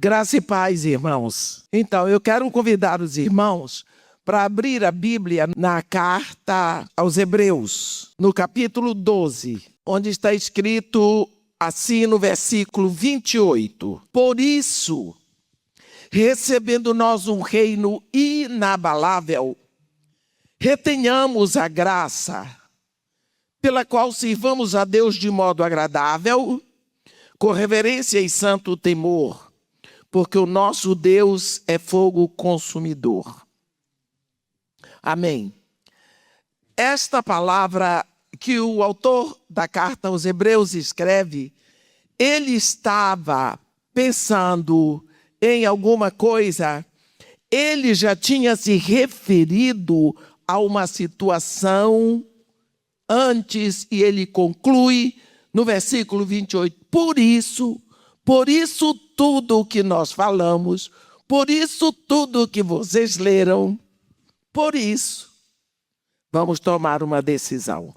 Graça e paz, irmãos. Então, eu quero convidar os irmãos para abrir a Bíblia na carta aos Hebreus, no capítulo 12, onde está escrito assim no versículo 28. Por isso, recebendo nós um reino inabalável, retenhamos a graça, pela qual sirvamos a Deus de modo agradável, com reverência e santo temor, porque o nosso Deus é fogo consumidor. Amém. Esta palavra que o autor da carta aos Hebreus escreve, ele estava pensando em alguma coisa, ele já tinha se referido a uma situação antes, e ele conclui no versículo 28, por isso tudo o que nós falamos, por isso tudo o que vocês leram, por isso, vamos tomar uma decisão.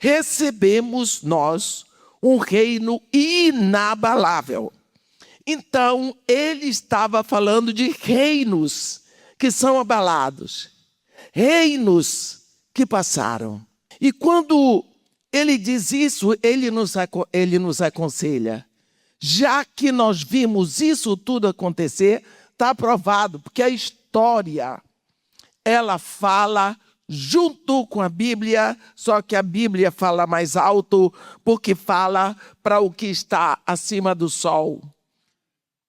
Recebemos nós um reino inabalável. Então, ele estava falando de reinos que são abalados, reinos que passaram. E quando ele diz isso, ele nos aconselha. Já que nós vimos isso tudo acontecer, está provado, porque a história, ela fala junto com a Bíblia, só que a Bíblia fala mais alto, porque fala para o que está acima do sol.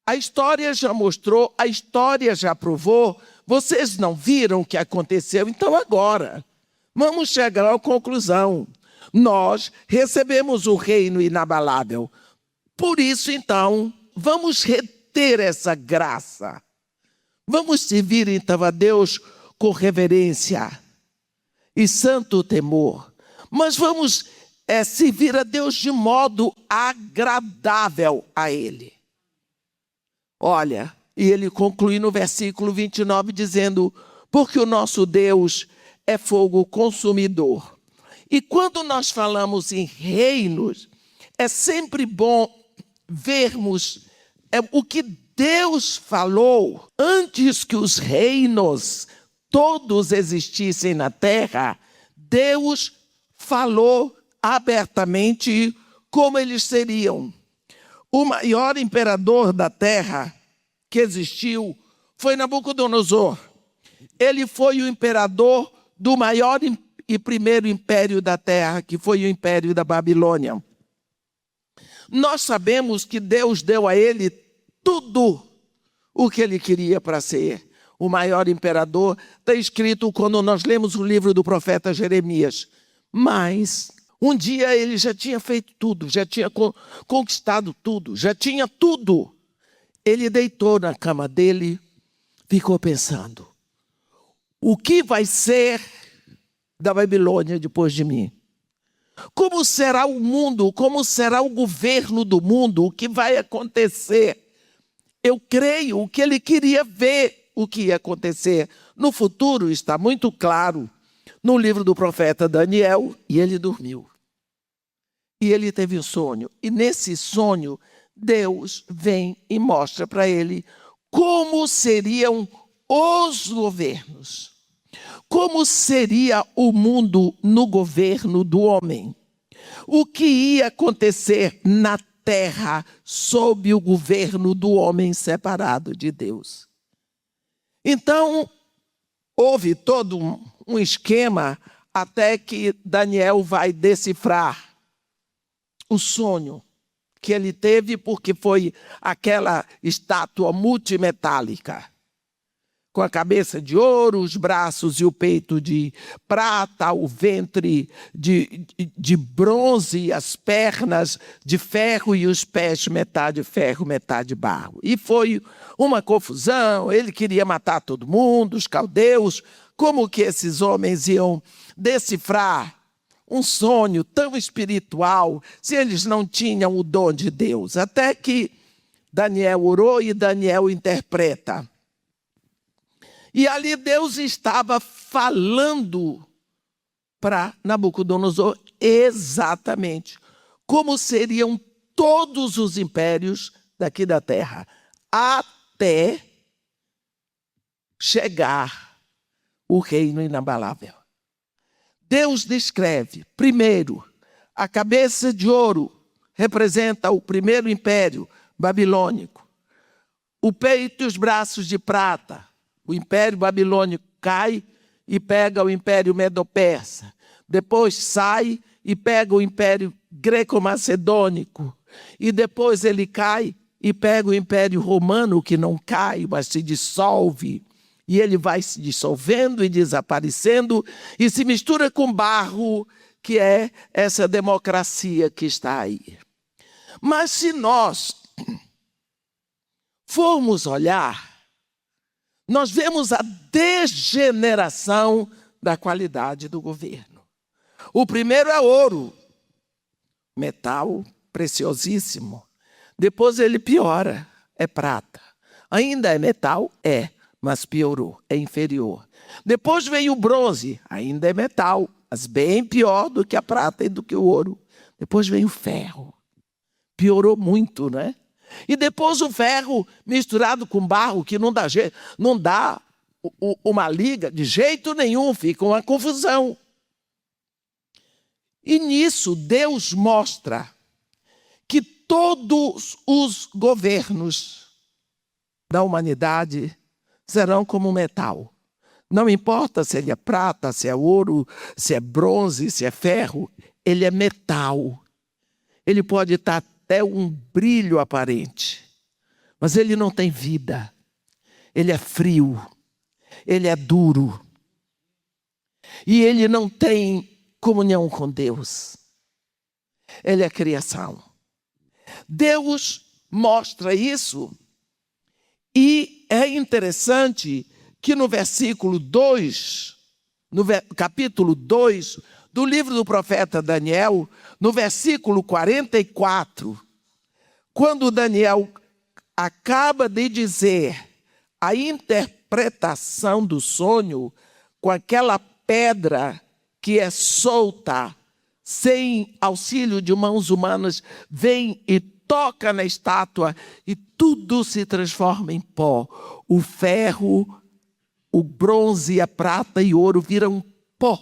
A história já mostrou, a história já provou, vocês não viram o que aconteceu, então agora, vamos chegar à conclusão. Nós recebemos o reino inabalável. Por isso, então, vamos reter essa graça. Vamos servir, então, a Deus com reverência e santo temor. Mas vamos servir a Deus de modo agradável a Ele. Olha, e ele conclui no versículo 29 dizendo, porque o nosso Deus é fogo consumidor. E quando nós falamos em reinos, é sempre bom vermos o que Deus falou antes que os reinos todos existissem na terra. Deus falou abertamente como eles seriam. O maior imperador da terra que existiu foi Nabucodonosor. Ele foi o imperador do maior e primeiro império da terra, que foi o Império da Babilônia. Nós sabemos que Deus deu a ele tudo o que ele queria para ser o maior imperador. Está escrito quando nós lemos o livro do profeta Jeremias. Mas um dia ele já tinha feito tudo, já tinha conquistado tudo, já tinha tudo. Ele deitou na cama dele, ficou pensando, o que vai ser da Babilônia depois de mim? Como será o mundo? Como será o governo do mundo? O que vai acontecer? Eu creio que ele queria ver o que ia acontecer. No futuro está muito claro no livro do profeta Daniel, e ele dormiu. E ele teve um sonho. E nesse sonho, Deus vem e mostra para ele como seriam os governos. Como seria o mundo no governo do homem? O que ia acontecer na terra sob o governo do homem separado de Deus? Então, houve todo um esquema até que Daniel vai decifrar o sonho que ele teve, porque foi aquela estátua multimetálica, com a cabeça de ouro, os braços e o peito de prata, o ventre de bronze, as pernas de ferro e os pés metade ferro, metade barro. E foi uma confusão, ele queria matar todo mundo, os caldeus. Como que esses homens iam decifrar um sonho tão espiritual se eles não tinham o dom de Deus? Até que Daniel orou e Daniel interpreta. E ali Deus estava falando para Nabucodonosor exatamente como seriam todos os impérios daqui da terra. até chegar o reino inabalável. Deus descreve, primeiro, a cabeça de ouro representa o primeiro império babilônico. O peito e os braços de prata. O império babilônico cai e pega o império medo-persa. Depois sai e pega o império greco-macedônico. E depois ele cai e pega o império romano, que não cai, mas se dissolve. E ele vai se dissolvendo e desaparecendo e se mistura com barro, que é essa democracia que está aí. Mas se nós formos olhar, nós vemos a degeneração da qualidade do governo. O primeiro é ouro, metal preciosíssimo. Depois ele piora, é prata. Ainda é metal? É, mas piorou, é inferior. Depois vem o bronze, ainda é metal, mas bem pior do que a prata e do que o ouro. Depois vem o ferro, piorou muito, né? E depois o ferro misturado com barro, que não dá uma liga de jeito nenhum, fica uma confusão. E nisso Deus mostra que todos os governos da humanidade serão como metal. Não importa se ele é prata, se é ouro, se é bronze, se é ferro, ele é metal. Ele pode estar até um brilho aparente, mas ele não tem vida. Ele é frio, ele é duro. E ele não tem comunhão com Deus. Ele é criação. Deus mostra isso e é interessante que no versículo 2, no capítulo 2 do livro do profeta Daniel, no versículo 44, quando Daniel acaba de dizer a interpretação do sonho com aquela pedra que é solta, sem auxílio de mãos humanas, vem e toca na estátua e tudo se transforma em pó. O ferro, o bronze, a prata e o ouro viram pó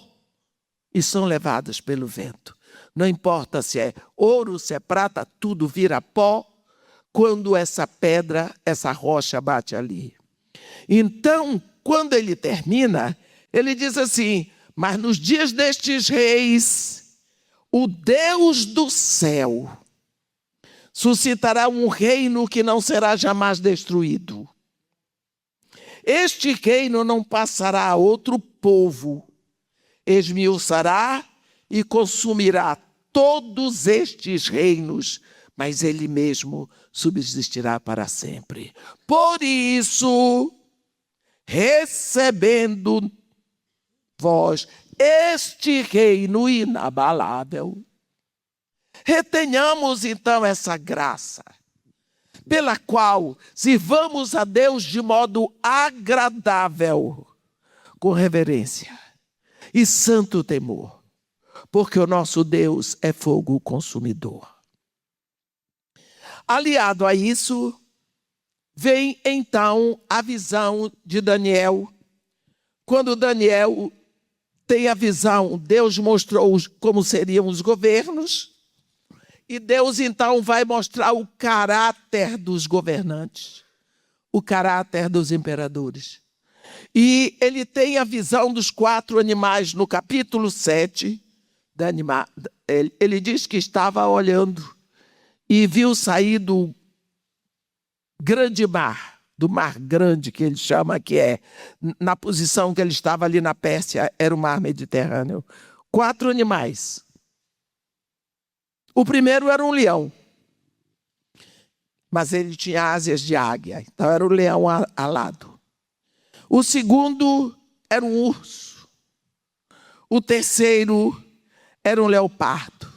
e são levados pelo vento. Não importa se é ouro, se é prata, tudo vira pó quando essa pedra, essa rocha bate ali. Então, quando ele termina, ele diz assim: mas nos dias destes reis, o Deus do céu suscitará um reino que não será jamais destruído. Este reino não passará a outro povo, esmiuçará e consumirá todos estes reinos, mas ele mesmo subsistirá para sempre. Por isso, recebendo vós este reino inabalável, retenhamos então essa graça, pela qual sirvamos a Deus de modo agradável, com reverência e santo temor, porque o nosso Deus é fogo consumidor. Aliado a isso, vem então a visão de Daniel. Quando Daniel tem a visão, Deus mostrou como seriam os governos, e Deus então vai mostrar o caráter dos governantes, o caráter dos imperadores. E ele tem a visão dos 4 animais no capítulo 7. Ele diz que estava olhando e viu sair do grande mar, do mar grande que ele chama, que é, na posição que ele estava ali na Pérsia, era o mar Mediterrâneo. 4 animais. O primeiro era um leão, mas ele tinha asas de águia, então era o leão alado. O segundo era um urso. O terceiro era um leopardo.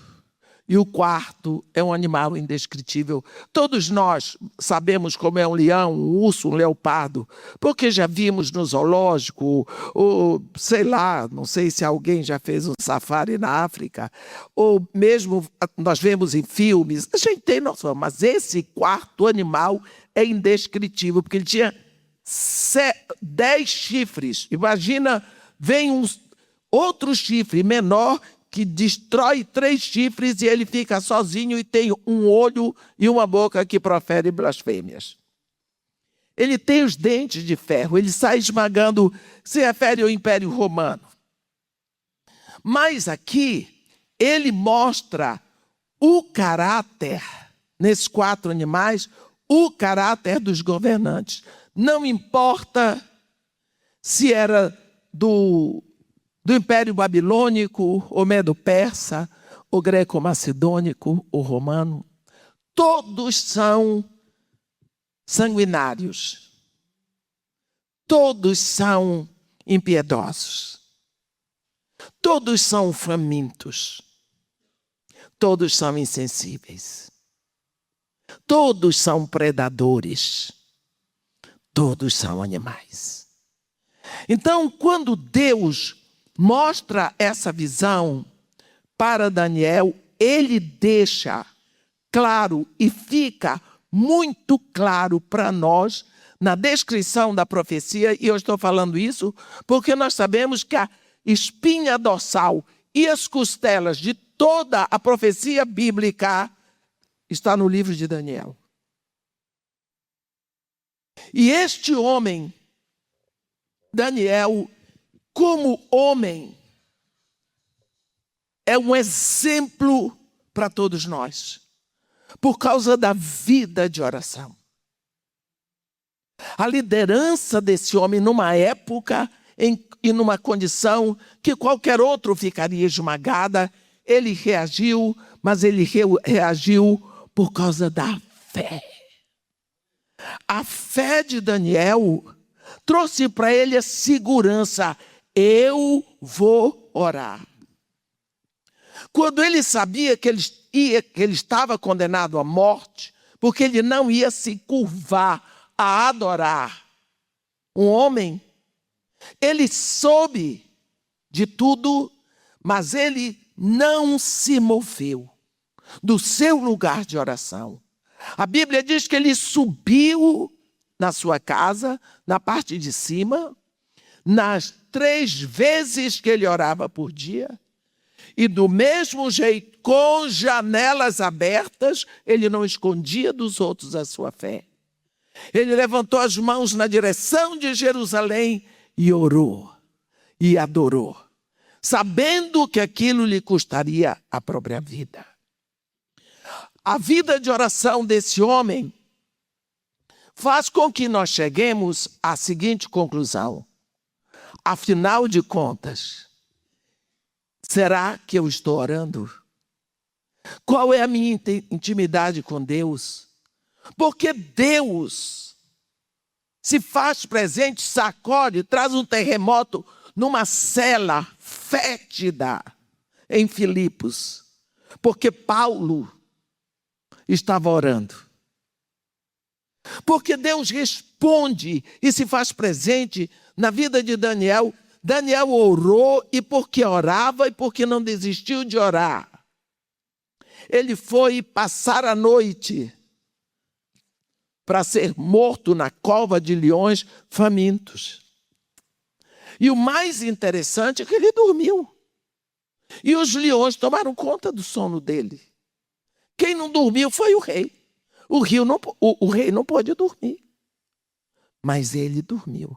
E o quarto é um animal indescritível. Todos nós sabemos como é um leão, um urso, um leopardo, porque já vimos no zoológico, ou sei lá, não sei se alguém já fez um safari na África, ou mesmo nós vemos em filmes, a gente tem noção, mas esse quarto animal é indescritível, porque ele tinha 10 chifres. Imagina, vem outro chifre menor, que destrói 3 chifres e ele fica sozinho e tem um olho e uma boca que profere blasfêmias. Ele tem os dentes de ferro, ele sai esmagando, se refere ao Império Romano. Mas aqui, ele mostra o caráter, nesses 4 animais, o caráter dos governantes. Não importa se era do Império Babilônico, ou Medo-Persa, ou Greco-Macedônico, ou Romano, todos são sanguinários. Todos são impiedosos. Todos são famintos. Todos são insensíveis. Todos são predadores. Todos são animais. Então, quando Deus mostra essa visão para Daniel, ele deixa claro e fica muito claro para nós na descrição da profecia, e eu estou falando isso porque nós sabemos que a espinha dorsal e as costelas de toda a profecia bíblica está no livro de Daniel. E este homem, Daniel, como homem, é um exemplo para todos nós, por causa da vida de oração. A liderança desse homem numa época e numa condição que qualquer outro ficaria esmagada, ele reagiu, mas ele reagiu por causa da fé. A fé de Daniel trouxe para ele a segurança. Eu vou orar. Quando ele sabia que ele estava condenado à morte, porque ele não ia se curvar a adorar um homem, ele soube de tudo, mas ele não se moveu do seu lugar de oração. A Bíblia diz que ele subiu na sua casa, na parte de cima, nas 3 vezes que ele orava por dia, e do mesmo jeito, com janelas abertas, ele não escondia dos outros a sua fé. Ele levantou as mãos na direção de Jerusalém e orou e adorou, sabendo que aquilo lhe custaria a própria vida. A vida de oração desse homem faz com que nós cheguemos à seguinte conclusão. Afinal de contas, será que eu estou orando? Qual é a minha intimidade com Deus? Porque Deus se faz presente, sacode, traz um terremoto numa cela fétida em Filipos. Porque Paulo estava orando. Porque Deus responde e se faz presente na vida de Daniel. Daniel orou, e porque orava e porque não desistiu de orar, ele foi passar a noite para ser morto na cova de leões famintos. E o mais interessante é que ele dormiu. E os leões tomaram conta do sono dele. Quem não dormiu foi o rei. O rei não pôde dormir. Mas ele dormiu.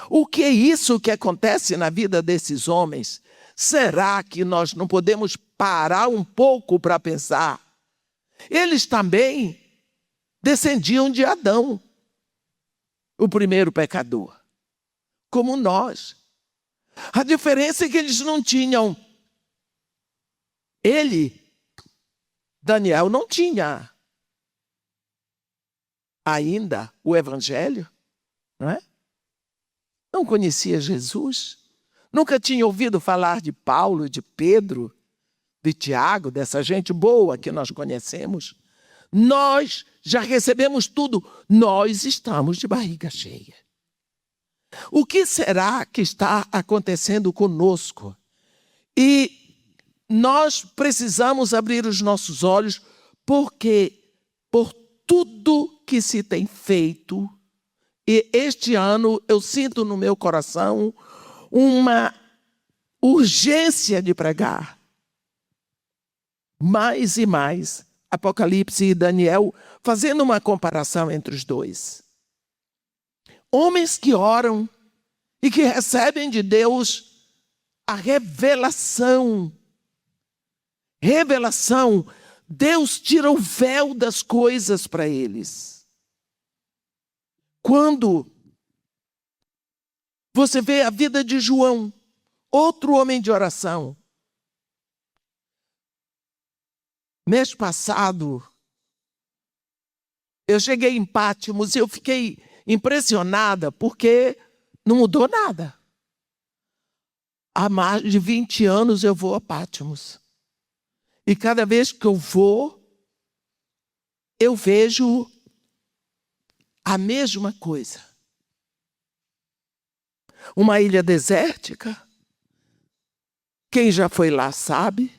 O que é isso que acontece na vida desses homens? Será que nós não podemos parar um pouco para pensar? Eles também descendiam de Adão, o primeiro pecador, como nós. A diferença é que eles não tinham. Daniel, não tinha ainda o Evangelho, não é? Não conhecia Jesus, nunca tinha ouvido falar de Paulo, de Pedro, de Tiago, dessa gente boa que nós conhecemos, nós já recebemos tudo, nós estamos de barriga cheia. O que será que está acontecendo conosco? E nós precisamos abrir os nossos olhos, porque por tudo que se tem feito, e este ano eu sinto no meu coração uma urgência de pregar. Mais e mais, Apocalipse e Daniel, fazendo uma comparação entre os dois. Homens que oram e que recebem de Deus a revelação. Revelação. Deus tira o véu das coisas para eles. Quando você vê a vida de João, outro homem de oração. Mês passado, eu cheguei em Pátimos e eu fiquei impressionada porque não mudou nada. Há mais de 20 anos eu vou a Pátimos. E cada vez que eu vou, eu vejo a mesma coisa. Uma ilha desértica. Quem já foi lá sabe,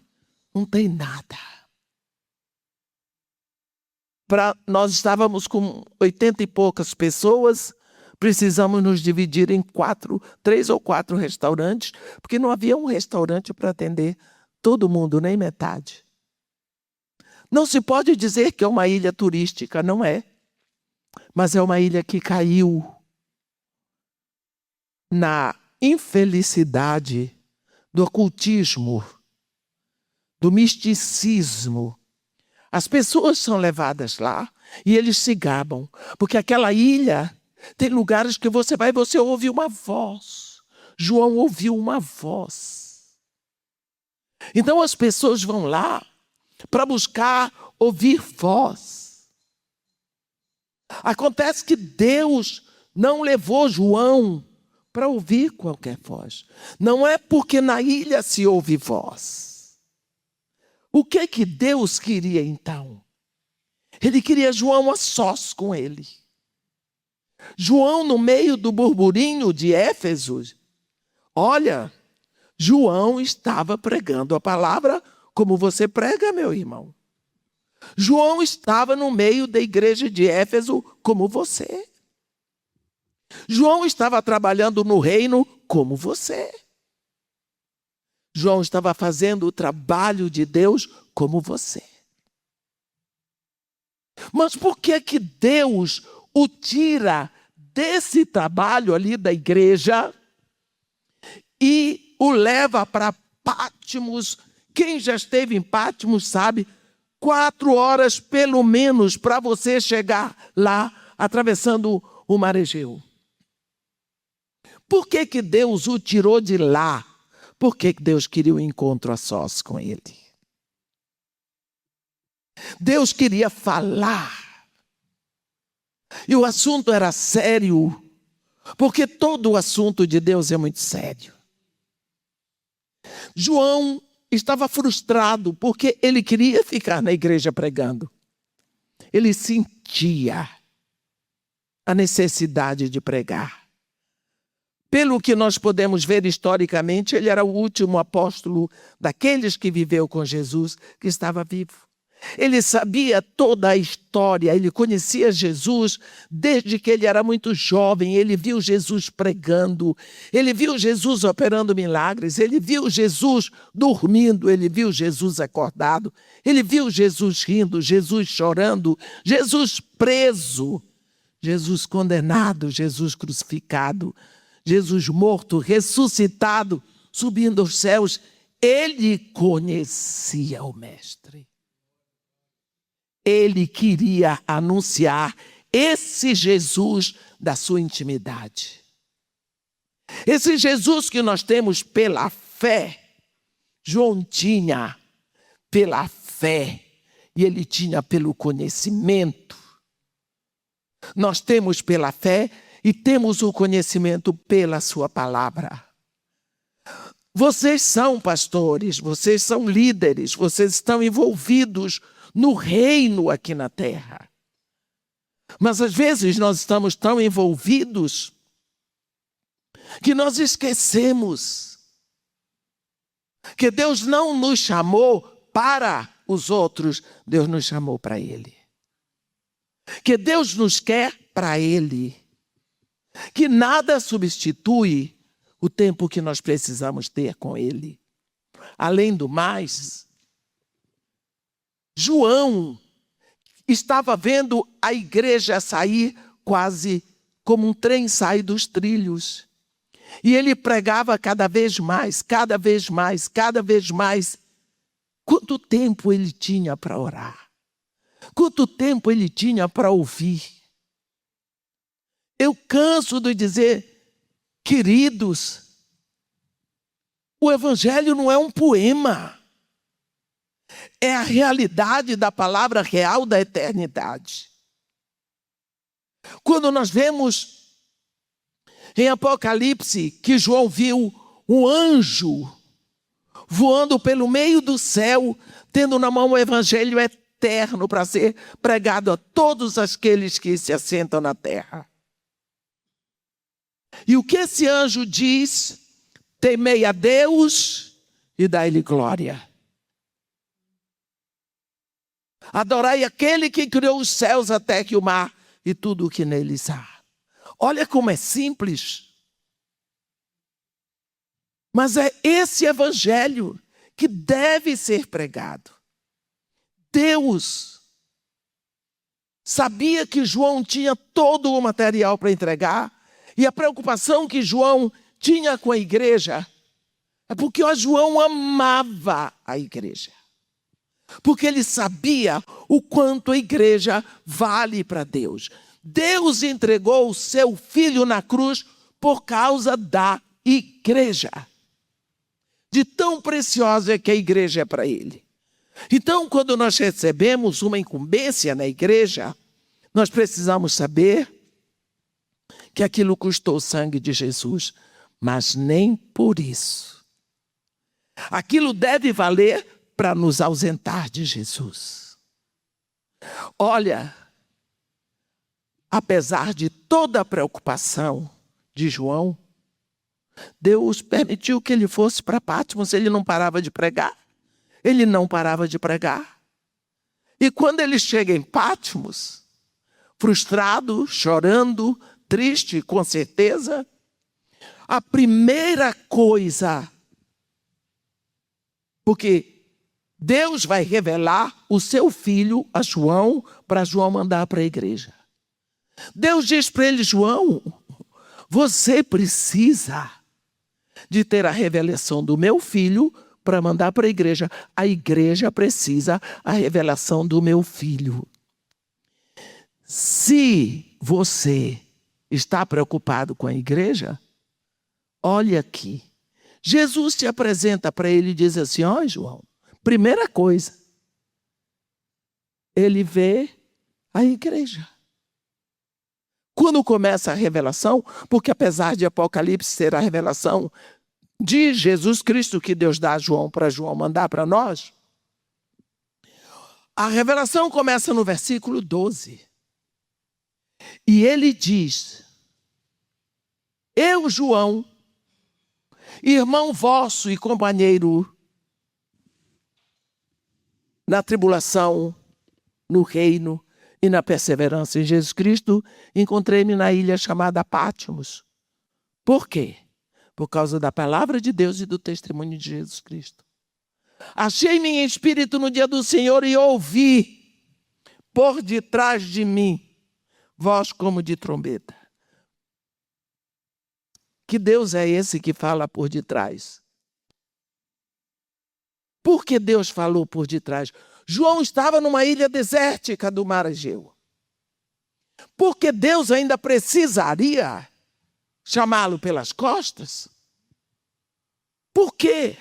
não tem nada. Nós estávamos com 80 e poucas pessoas, precisamos nos dividir em 3 ou 4 restaurantes, porque não havia um restaurante para atender todo mundo, nem metade. Não se pode dizer que é uma ilha turística, não é. Mas é uma ilha que caiu na infelicidade do ocultismo, do misticismo. As pessoas são levadas lá e eles se gabam, porque aquela ilha tem lugares que você vai e você ouve uma voz. João ouviu uma voz. Então as pessoas vão lá para buscar ouvir voz. Acontece que Deus não levou João para ouvir qualquer voz. Não é porque na ilha se ouve voz. O que Deus queria então? Ele queria João a sós com ele. João no meio do burburinho de Éfeso. Olha, João estava pregando a palavra como você prega, meu irmão. João estava no meio da igreja de Éfeso como você. João estava trabalhando no reino como você. João estava fazendo o trabalho de Deus como você. Mas por que Deus o tira desse trabalho ali da igreja e o leva para Pátimos? Quem já esteve em Pátimos sabe, 4 horas pelo menos para você chegar lá atravessando o Mar Egeu. Por que Deus o tirou de lá? Por que Deus queria o encontro a sós com ele? Deus queria falar. E o assunto era sério, porque todo o assunto de Deus é muito sério. João estava frustrado porque ele queria ficar na igreja pregando. Ele sentia a necessidade de pregar. Pelo que nós podemos ver historicamente, ele era o último apóstolo daqueles que viveu com Jesus, que estava vivo. Ele sabia toda a história, ele conhecia Jesus desde que ele era muito jovem. Ele viu Jesus pregando, ele viu Jesus operando milagres, ele viu Jesus dormindo, ele viu Jesus acordado, ele viu Jesus rindo, Jesus chorando, Jesus preso, Jesus condenado, Jesus crucificado, Jesus morto, ressuscitado, subindo aos céus. Ele conhecia o Mestre. Ele queria anunciar esse Jesus da sua intimidade. Esse Jesus que nós temos pela fé, João tinha pela fé e ele tinha pelo conhecimento. Nós temos pela fé e temos o conhecimento pela sua palavra. Vocês são pastores, vocês são líderes, vocês estão envolvidos no reino aqui na terra. Mas às vezes nós estamos tão envolvidos que nós esquecemos que Deus não nos chamou para os outros, Deus nos chamou para Ele. Que Deus nos quer para Ele. Que nada substitui o tempo que nós precisamos ter com Ele. Além do mais, João estava vendo a igreja sair quase como um trem sai dos trilhos. E ele pregava cada vez mais, cada vez mais, cada vez mais. Quanto tempo ele tinha para orar? Quanto tempo ele tinha para ouvir? Eu canso de dizer, queridos, o Evangelho não é um poema. É a realidade da palavra real da eternidade. Quando nós vemos em Apocalipse que João viu um anjo voando pelo meio do céu, tendo na mão o Evangelho eterno para ser pregado a todos aqueles que se assentam na terra. E o que esse anjo diz? Temei a Deus e dai-lhe glória. Adorai aquele que criou os céus, a terra e o mar e tudo o que neles há. Olha como é simples. Mas é esse evangelho que deve ser pregado. Deus sabia que João tinha todo o material para entregar, e a preocupação que João tinha com a igreja é porque João amava a igreja. Porque ele sabia o quanto a igreja vale para Deus. Deus entregou o seu filho na cruz por causa da igreja. De tão preciosa é que a igreja é para ele. Então, quando nós recebemos uma incumbência na igreja, nós precisamos saber que aquilo custou o sangue de Jesus, mas nem por isso. Aquilo deve valer para nos ausentar de Jesus. Olha, apesar de toda a preocupação de João, Deus permitiu que ele fosse para Patmos. Ele não parava de pregar. Ele não parava de pregar. E quando ele chega em Patmos, frustrado, chorando, triste, com certeza, a primeira coisa, porque Deus vai revelar o seu filho a João, para João mandar para a igreja. Deus diz para ele, João, você precisa de ter a revelação do meu filho para mandar para a igreja. A igreja precisa a revelação do meu filho. Se você está preocupado com a igreja, olha aqui. Jesus se apresenta para ele e diz assim, ó João, primeira coisa, ele vê a igreja. Quando começa a revelação, porque apesar de Apocalipse ser a revelação de Jesus Cristo que Deus dá a João para João mandar para nós, a revelação começa no versículo 12. E ele diz, eu, João, irmão vosso e companheiro na tribulação, no reino e na perseverança em Jesus Cristo, encontrei-me na ilha chamada Patmos. Por quê? Por causa da palavra de Deus e do testemunho de Jesus Cristo. Achei-me em espírito no dia do Senhor e ouvi por detrás de mim voz como de trombeta. Que Deus é esse que fala por detrás? Por que Deus falou por detrás? João estava numa ilha desértica do mar Egeu. Por que Deus ainda precisaria chamá-lo pelas costas? Por quê?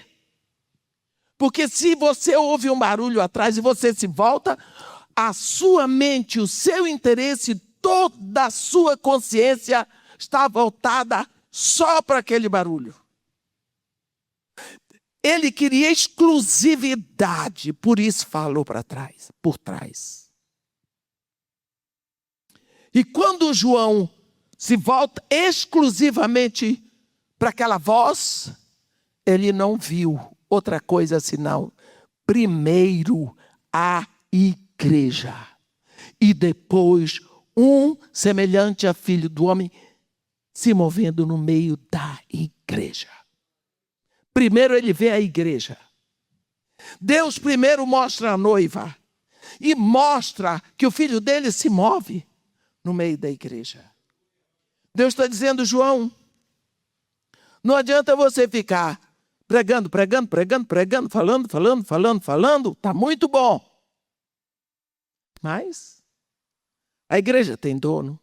Porque se você ouve um barulho atrás e você se volta, a sua mente, o seu interesse, toda a sua consciência está voltada só para aquele barulho. Ele queria exclusividade, por isso falou por trás. E quando João se volta exclusivamente para aquela voz, ele não viu outra coisa senão, primeiro, a igreja. E depois, um semelhante a filho do homem, se movendo no meio da igreja. Primeiro ele vê a igreja. Deus primeiro mostra a noiva. E mostra que o filho dele se move no meio da igreja. Deus está dizendo, João, não adianta você ficar pregando, falando. Está muito bom. Mas a igreja tem dono.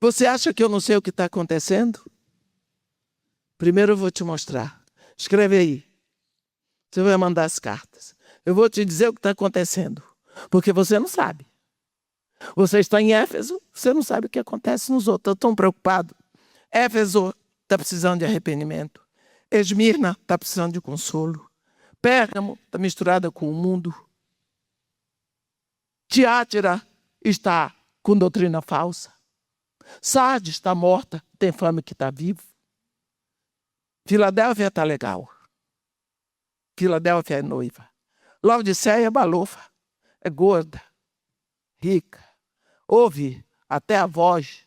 Você acha que eu não sei o que está acontecendo? Primeiro eu vou te mostrar. Escreve aí. Você vai mandar as cartas. Eu vou te dizer o que está acontecendo. Porque você não sabe. Você está em Éfeso, você não sabe o que acontece nos outros. Estão preocupados. Éfeso está precisando de arrependimento. Esmirna está precisando de consolo. Pérgamo está misturada com o mundo. Tiátira está com doutrina falsa. Sardes está morta, tem fama que está vivo. Filadélfia está legal. Filadélfia é noiva. Laodiceia é balofa. É gorda. Rica. Ouve até a voz,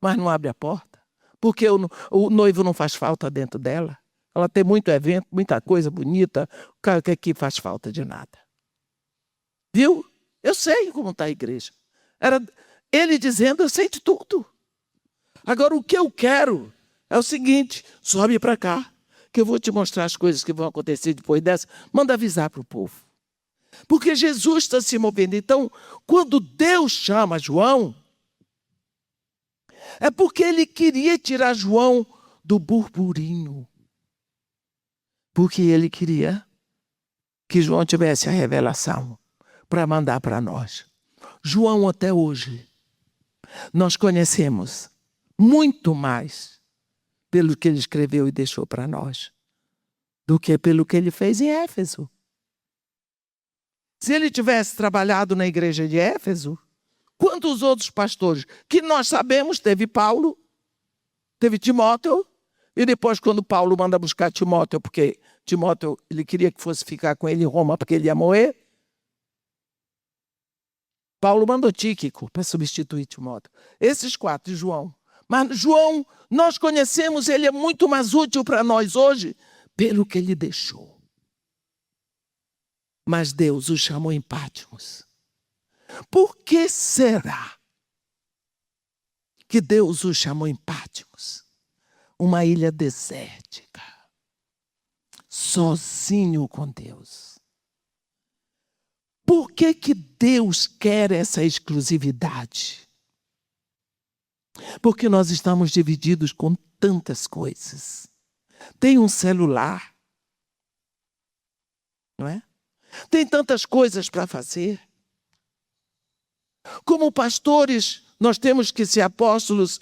mas não abre a porta. Porque o noivo não faz falta dentro dela. Ela tem muito evento, muita coisa bonita. O cara que aqui faz falta de nada. Viu? Eu sei como está a igreja. Era ele dizendo, eu sei de tudo. Agora o que eu quero é o seguinte, sobe para cá, que eu vou te mostrar as coisas que vão acontecer depois dessa. Manda avisar para o povo. Porque Jesus está se movendo. Então, quando Deus chama João, é porque ele queria tirar João do burburinho. Porque ele queria que João tivesse a revelação para mandar para nós. João, até hoje, nós conhecemos muito mais pelo que ele escreveu e deixou para nós do que pelo que ele fez em Éfeso. Se ele tivesse trabalhado na igreja de Éfeso, quantos outros pastores que nós sabemos, teve Paulo, teve Timóteo, e depois quando Paulo manda buscar Timóteo, porque Timóteo ele queria que fosse ficar com ele em Roma, porque ele ia morrer, Paulo mandou Tíquico para substituir Timóteo. Esses quatro, João. Mas João, nós conhecemos, ele é muito mais útil para nós hoje, pelo que ele deixou. Mas Deus o chamou em Patmos. Por que será que Deus o chamou em Patmos? Uma ilha desértica. Sozinho com Deus. Por que que Deus quer essa exclusividade? Porque nós estamos divididos com tantas coisas. Tem um celular, não é? Tem tantas coisas para fazer. Como pastores, nós temos que ser apóstolos,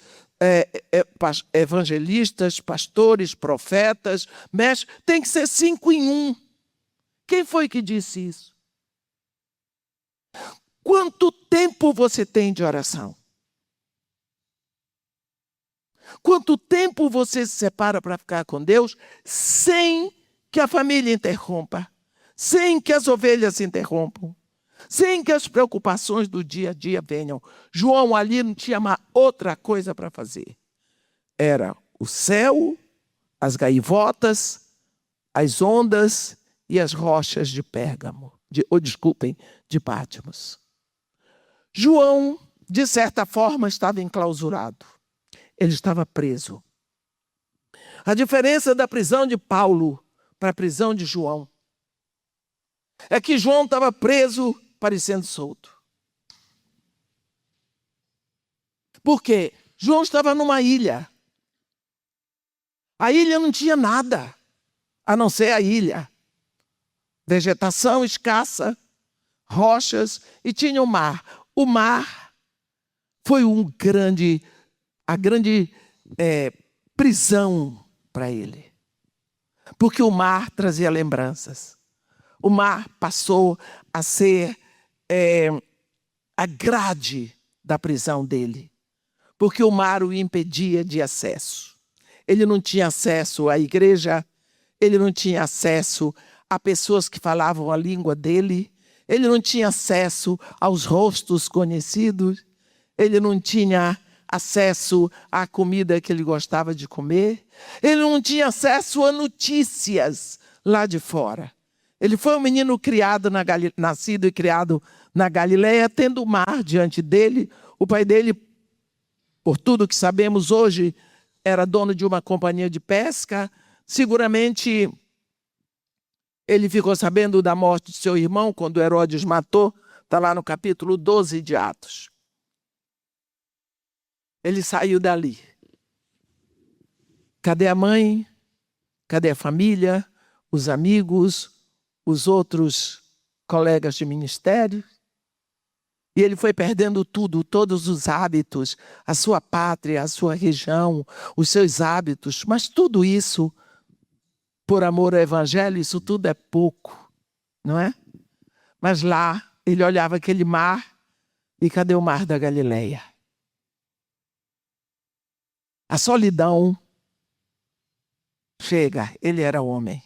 evangelistas, pastores, profetas, mestres. Tem que ser 5 em 1. Quem foi que disse isso? Quanto tempo você tem de oração? Quanto tempo você se separa para ficar com Deus sem que a família interrompa? Sem que as ovelhas interrompam? Sem que as preocupações do dia a dia venham? João ali não tinha mais outra coisa para fazer. Era o céu, as gaivotas, as ondas e as rochas de Pérgamo. De Patmos. João, de certa forma, estava enclausurado. Ele estava preso. A diferença da prisão de Paulo para a prisão de João é que João estava preso, parecendo solto. Por quê? João estava numa ilha. A ilha não tinha nada, a não ser a ilha. Vegetação escassa, rochas e tinha o mar. O mar foi a grande prisão para ele. Porque o mar trazia lembranças. O mar passou a ser a grade da prisão dele. Porque o mar o impedia de acesso. Ele não tinha acesso à igreja, ele não tinha acesso a pessoas que falavam a língua dele, ele não tinha acesso aos rostos conhecidos, ele não tinha acesso à comida que ele gostava de comer, ele não tinha acesso a notícias lá de fora. Ele foi um menino nascido e criado na Galileia, tendo o mar diante dele. O pai dele, por tudo que sabemos hoje, era dono de uma companhia de pesca. Seguramente ele ficou sabendo da morte de seu irmão quando Herodes matou. Está lá no capítulo 12 de Atos. Ele saiu dali. Cadê a mãe? Cadê a família? Os amigos? Os outros colegas de ministério? E ele foi perdendo tudo, todos os hábitos, a sua pátria, a sua região, os seus hábitos. Mas tudo isso, por amor ao evangelho, isso tudo é pouco, não é? Mas lá, ele olhava aquele mar, e cadê o mar da Galileia? A solidão chega, ele era homem.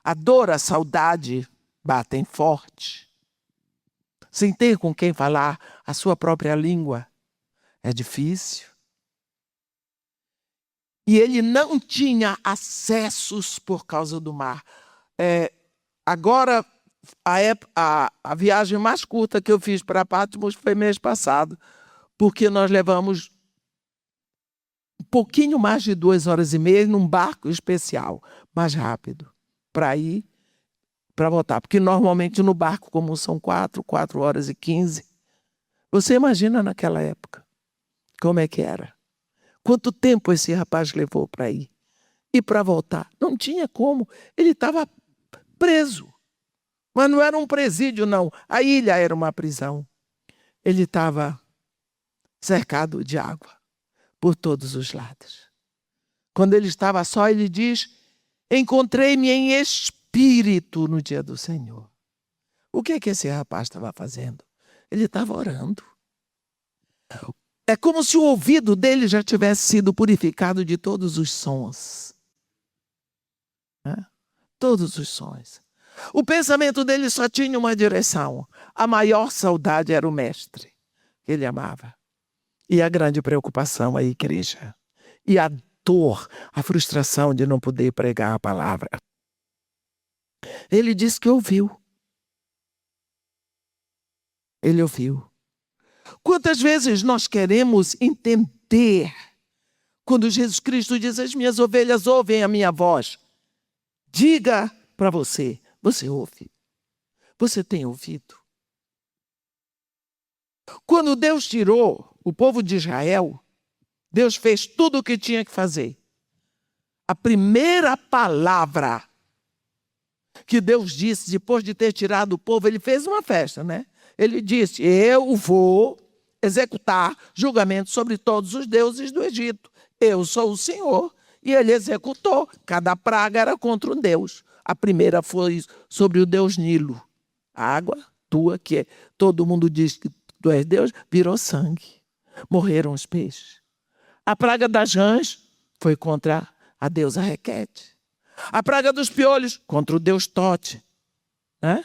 A dor, a saudade batem forte. Sem ter com quem falar a sua própria língua, é difícil. E ele não tinha acessos por causa do mar. Agora, a viagem mais curta que eu fiz para Patmos foi mês passado, porque nós levamos um pouquinho mais de 2h30 num barco especial, mais rápido, para ir, para voltar. Porque normalmente no barco comum são 4h15. Você imagina naquela época como é que era? Quanto tempo esse rapaz levou para ir? E para voltar? Não tinha como. Ele estava preso. Mas não era um presídio, não. A ilha era uma prisão. Ele estava cercado de água por todos os lados. Quando ele estava só, ele diz: encontrei-me em espírito no dia do Senhor. O que esse rapaz estava fazendo? Ele estava orando. É como se o ouvido dele já tivesse sido purificado de todos os sons. Todos os sons. O pensamento dele só tinha uma direção. A maior saudade era o mestre, que ele amava. E a grande preocupação, a igreja. E a dor, a frustração de não poder pregar a palavra. Ele disse que ouviu. Ele ouviu. Quantas vezes nós queremos entender quando Jesus Cristo diz: as minhas ovelhas ouvem a minha voz. Diga para você, você ouve? Você tem ouvido? Quando Deus tirou o povo de Israel, Deus fez tudo o que tinha que fazer. A primeira palavra que Deus disse, depois de ter tirado o povo, ele fez uma festa, né? Ele disse: eu vou executar julgamento sobre todos os deuses do Egito. Eu sou o Senhor. E ele executou. Cada praga era contra um deus. A primeira foi sobre o deus Nilo. A água tua, que todo mundo diz que tu és Deus, virou sangue. Morreram os peixes. A praga das rãs foi contra a deusa Requete. A praga dos piolhos contra o deus Tote. Né?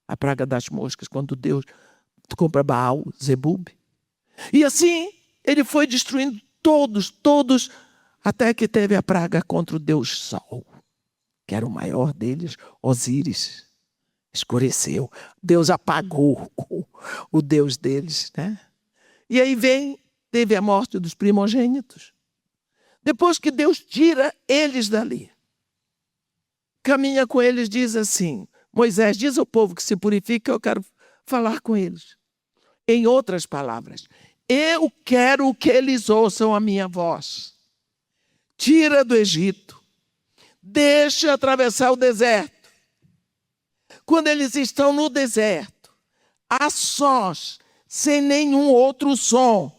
A praga das moscas contra o deus contra Baal, Zebub. E assim ele foi destruindo todos, até que teve a praga contra o deus Sol, que era o maior deles, Osíris. Escureceu. Deus apagou o Deus deles. Né? E aí teve a morte dos primogênitos. Depois que Deus tira eles dali, caminha com eles, diz assim: Moisés, diz ao povo que se purifique, eu quero falar com eles. Em outras palavras, eu quero que eles ouçam a minha voz. Tira do Egito. Deixa atravessar o deserto. Quando eles estão no deserto, a sós, sem nenhum outro som,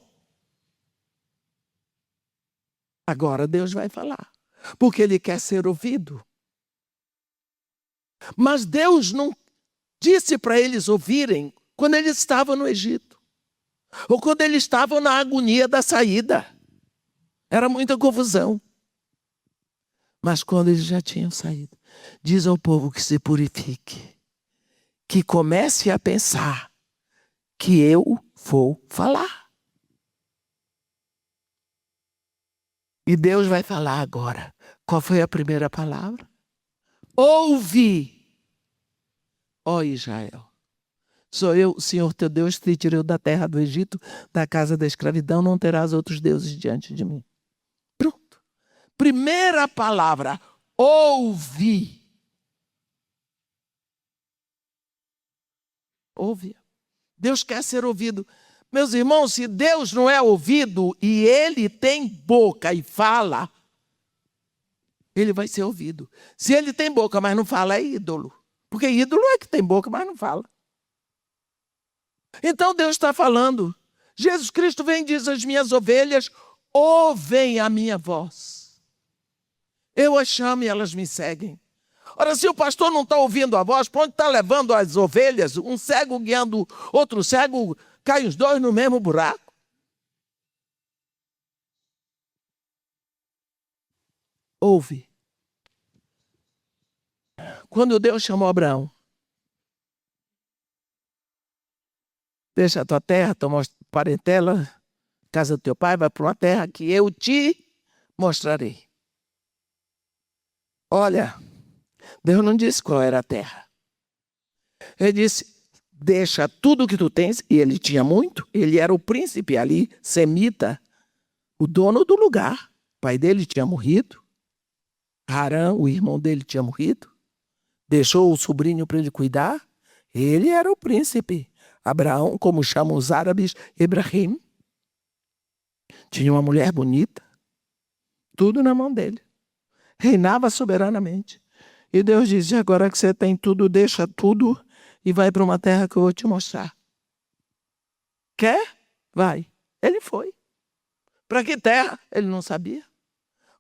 agora Deus vai falar, porque ele quer ser ouvido. Mas Deus não disse para eles ouvirem quando eles estavam no Egito, ou quando eles estavam na agonia da saída. Era muita confusão. Mas quando eles já tinham saído, diz ao povo que se purifique, que comece a pensar que eu vou falar. E Deus vai falar agora. Qual foi a primeira palavra? Ouve, ó Israel. Sou eu, o Senhor teu Deus, que te tirei da terra do Egito, da casa da escravidão, não terás outros deuses diante de mim. Pronto. Primeira palavra, ouve. Ouve. Deus quer ser ouvido. Meus irmãos, se Deus não é ouvido e Ele tem boca e fala, Ele vai ser ouvido. Se Ele tem boca, mas não fala, é ídolo. Porque ídolo é que tem boca, mas não fala. Então Deus está falando. Jesus Cristo vem e diz: as minhas ovelhas ouvem a minha voz. Eu as chamo e elas me seguem. Ora, se o pastor não está ouvindo a voz, para onde está levando as ovelhas? Um cego guiando outro cego, caem os dois no mesmo buraco. Ouve. Quando Deus chamou Abraão, deixa a tua terra, tua parentela, casa do teu pai, vai para uma terra que eu te mostrarei. Olha, Deus não disse qual era a terra. Ele disse: deixa tudo que tu tens, e ele tinha muito, ele era o príncipe ali, semita, o dono do lugar. O pai dele tinha morrido, Harã, o irmão dele, tinha morrido, deixou o sobrinho para ele cuidar, ele era o príncipe. Abraão, como chamam os árabes, Ibrahim, tinha uma mulher bonita, tudo na mão dele, reinava soberanamente. E Deus dizia: agora que você tem tudo, deixa tudo e vai para uma terra que eu vou te mostrar. Quer? Vai. Ele foi. Para que terra? Ele não sabia.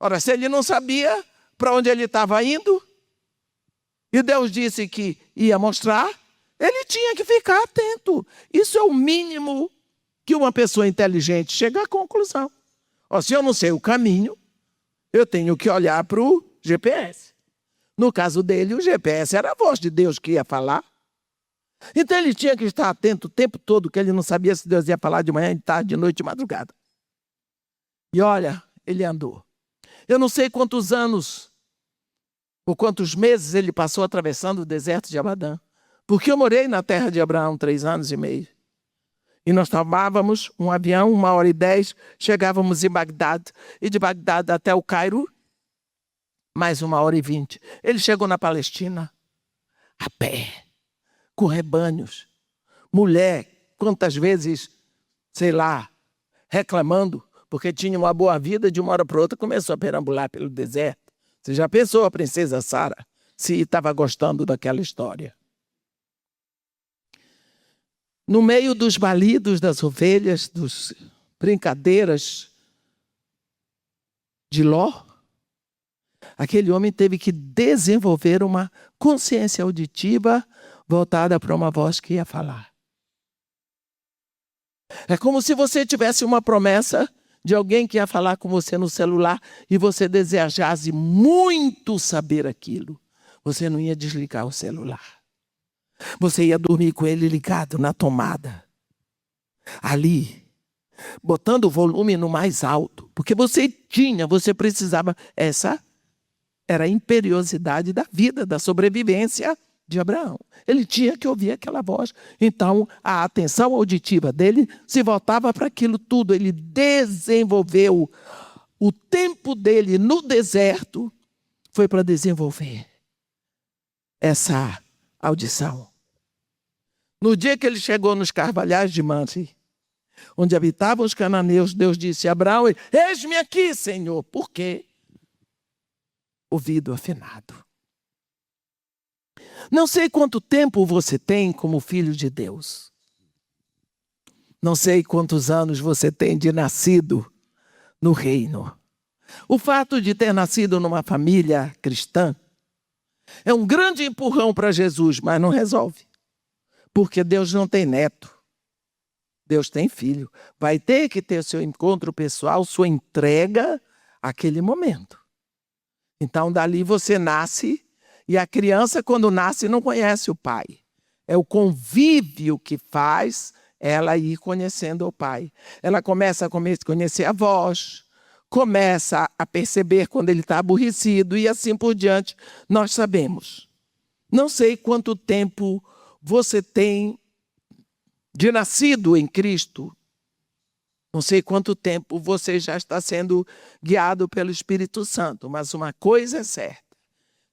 Ora, se ele não sabia para onde ele estava indo, e Deus disse que ia mostrar, ele tinha que ficar atento. Isso é o mínimo que uma pessoa inteligente chega à conclusão. Ó, se eu não sei o caminho, eu tenho que olhar para o GPS. No caso dele, o GPS era a voz de Deus que ia falar. Então ele tinha que estar atento o tempo todo, que ele não sabia se Deus ia falar de manhã, de tarde, de noite, de madrugada. E olha, ele andou. Eu não sei quantos anos ou quantos meses ele passou atravessando o deserto de Abadã. Porque eu morei na terra de Abraão 3 anos e meio. E nós tomávamos um avião, 1h10, chegávamos em Bagdad. E de Bagdad até o Cairo, mais 1h20. Ele chegou na Palestina a pé, com rebanhos. Mulher, quantas vezes, sei lá, reclamando, porque tinha uma boa vida, de uma hora para outra começou a perambular pelo deserto. Você já pensou a princesa Sara, se estava gostando daquela história? No meio dos balidos das ovelhas, das brincadeiras de Ló, aquele homem teve que desenvolver uma consciência auditiva voltada para uma voz que ia falar. É como se você tivesse uma promessa de alguém que ia falar com você no celular e você desejasse muito saber aquilo. Você não ia desligar o celular. Você ia dormir com ele ligado na tomada, ali, botando o volume no mais alto, porque você precisava. Essa era a imperiosidade da vida, da sobrevivência de Abraão. Ele tinha que ouvir aquela voz. Então, a atenção auditiva dele se voltava para aquilo tudo. Ele desenvolveu o tempo dele no deserto, foi para desenvolver essa audição. No dia que ele chegou nos carvalhais de Mamre, onde habitavam os cananeus, Deus disse a Abraão: eis-me aqui, Senhor. Por quê? Ouvido afinado. Não sei quanto tempo você tem como filho de Deus. Não sei quantos anos você tem de nascido no reino. O fato de ter nascido numa família cristã É um grande empurrão para Jesus, mas não resolve. Porque Deus não tem neto. Deus tem filho. Vai ter que ter seu encontro pessoal, sua entrega àquele momento. Então, dali você nasce, e a criança, quando nasce, não conhece o pai. É o convívio que faz ela ir conhecendo o pai. Ela começa a conhecer a voz, começa a perceber quando ele está aborrecido, e assim por diante. Nós sabemos. Não sei quanto tempo você tem de nascido em Cristo. Não sei quanto tempo você já está sendo guiado pelo Espírito Santo, mas uma coisa é certa.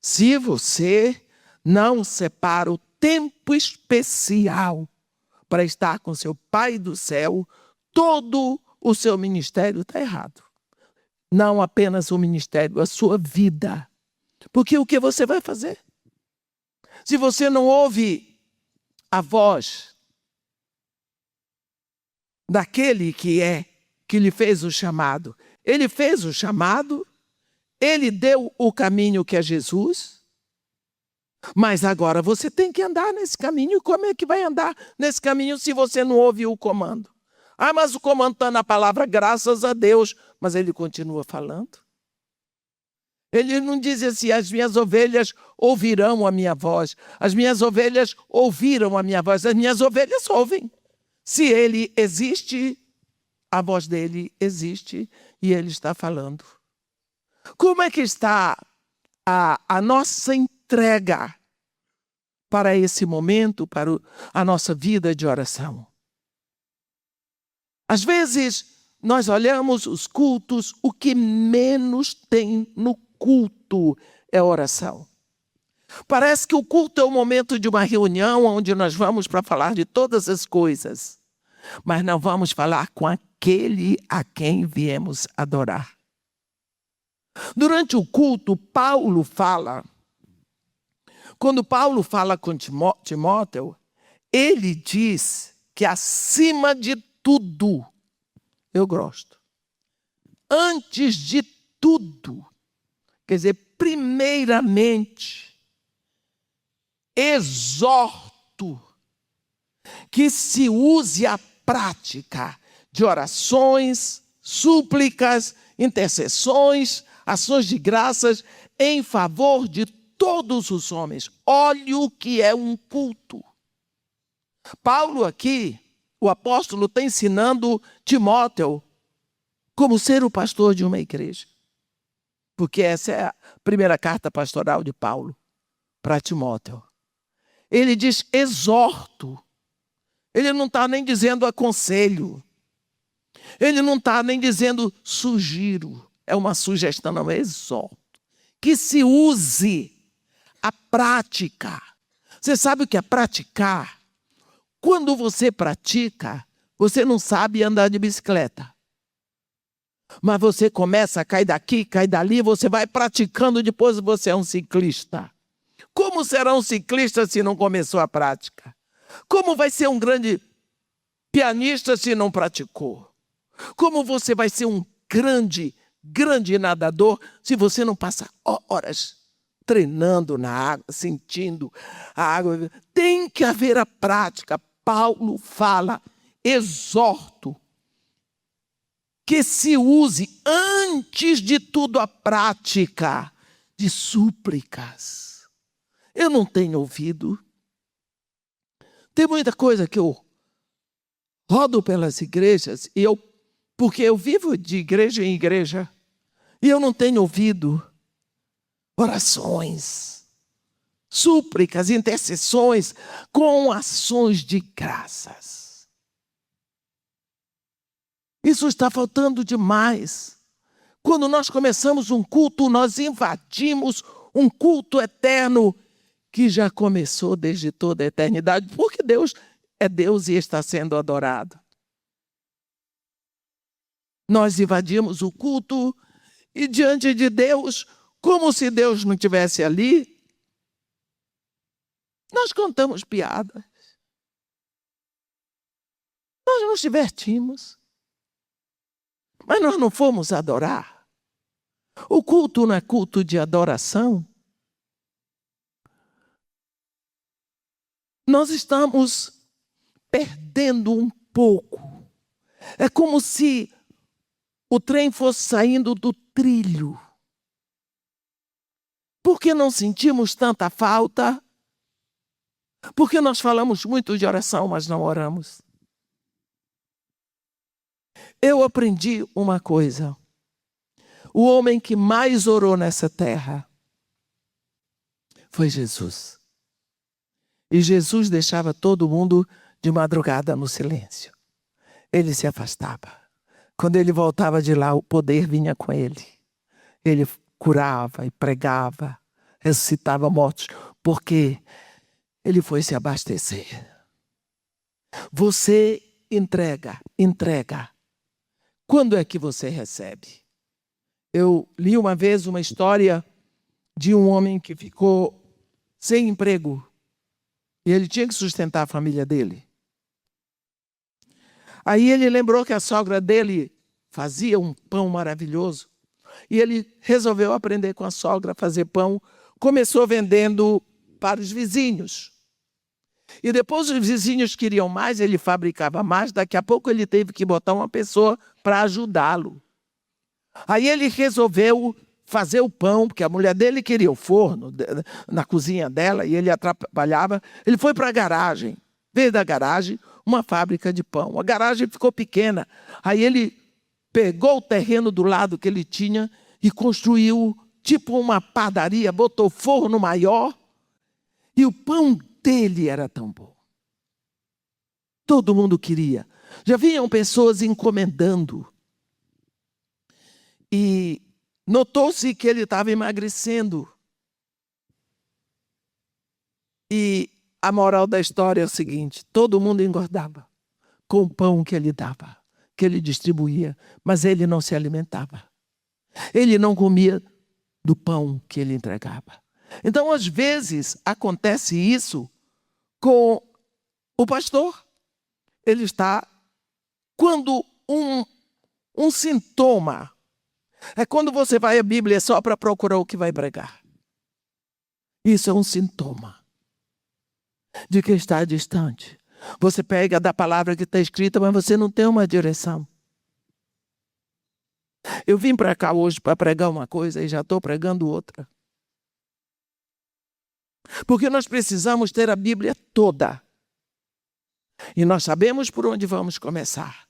Se você não separa o tempo especial para estar com seu Pai do céu, todo o seu ministério está errado. Não apenas o ministério, a sua vida. Porque o que você vai fazer? Se você não ouve a voz daquele que lhe fez o chamado. Ele fez o chamado, ele deu o caminho que é Jesus, mas agora você tem que andar nesse caminho. E como é que vai andar nesse caminho se você não ouve o comando? Ah, mas o comando está na palavra, graças a Deus, mas ele continua falando. Ele não diz assim: as minhas ovelhas ouvirão a minha voz, as minhas ovelhas ouviram a minha voz, as minhas ovelhas ouvem. Se ele existe, a voz dele existe e ele está falando. Como é que está a nossa entrega para esse momento, para a nossa vida de oração? Às vezes, nós olhamos os cultos, o que menos tem no culto é oração. Parece que o culto é o momento de uma reunião onde nós vamos para falar de todas as coisas, mas não vamos falar com aquele a quem viemos adorar. Durante o culto, Paulo fala, quando Paulo fala com Timóteo, ele diz que acima de tudo, eu gosto, antes de tudo, quer dizer, primeiramente, exorto que se use a prática de orações, súplicas, intercessões, ações de graças em favor de todos os homens. Olhe o que é um culto. Paulo aqui, o apóstolo, está ensinando Timóteo como ser o pastor de uma igreja. Porque essa é a primeira carta pastoral de Paulo para Timóteo. Ele diz exorto. Ele não está nem dizendo aconselho. Ele não está nem dizendo sugiro. É uma sugestão, não, é exorto. Que se use a prática. Você sabe o que é praticar? Quando você pratica, você não sabe andar de bicicleta. Mas você começa, cai daqui, cai dali, você vai praticando, depois você é um ciclista. Como será um ciclista se não começou a prática? Como vai ser um grande pianista se não praticou? Como você vai ser um grande nadador se você não passa horas treinando na água, sentindo a água? Tem que haver a prática. Paulo fala, exorto, que se use antes de tudo a prática de súplicas. Eu não tenho ouvido. Tem muita coisa que eu rodo pelas igrejas, porque eu vivo de igreja em igreja, e eu não tenho ouvido orações, súplicas, intercessões com ações de graças. Isso está faltando demais. Quando nós começamos um culto, nós invadimos um culto eterno que já começou desde toda a eternidade, porque Deus é Deus e está sendo adorado. Nós invadimos o culto e diante de Deus, como se Deus não estivesse ali, nós contamos piadas. Nós nos divertimos. Mas nós não fomos adorar. O culto não é culto de adoração. nós estamos perdendo um pouco. É como se o trem fosse saindo do trilho. Por que não sentimos tanta falta? Porque nós falamos muito de oração, mas não oramos. Eu aprendi uma coisa. O homem que mais orou nessa terra foi Jesus. E Jesus deixava todo mundo de madrugada no silêncio. Ele se afastava. Quando ele voltava de lá, o poder vinha com ele. Ele curava e pregava, ressuscitava mortos, porque ele foi se abastecer. Você entrega. Quando é que você recebe? Eu li uma vez uma história de um homem que ficou sem emprego. E ele tinha que sustentar a família dele. Aí ele lembrou que a sogra dele fazia um pão maravilhoso. E ele resolveu aprender com a sogra a fazer pão. Começou vendendo para os vizinhos. E depois os vizinhos queriam mais, ele fabricava mais. Daqui a pouco ele teve que botar uma pessoa para ajudá-lo. Aí ele resolveu fazer o pão, porque a mulher dele queria o forno na cozinha dela e ele atrapalhava. Ele foi para a garagem, veio da garagem, uma fábrica de pão. A garagem ficou pequena. Aí ele pegou o terreno do lado que ele tinha e construiu tipo uma padaria, botou forno maior e o pão dele era tão bom. Todo mundo queria. Já vinham pessoas encomendando. E notou-se que ele estava emagrecendo. E a moral da história é o seguinte: todo mundo engordava com o pão que ele dava, que ele distribuía, mas ele não se alimentava. Ele não comia do pão que ele entregava. Então, às vezes, acontece isso com o pastor. Ele está... Quando um sintoma... É quando você vai à Bíblia só para procurar o que vai pregar. Isso é um sintoma de que está distante. Você pega da palavra que está escrita, mas você não tem uma direção. Eu vim para cá hoje para pregar uma coisa e já estou pregando outra. Porque nós precisamos ter a Bíblia toda. E nós sabemos por onde vamos começar.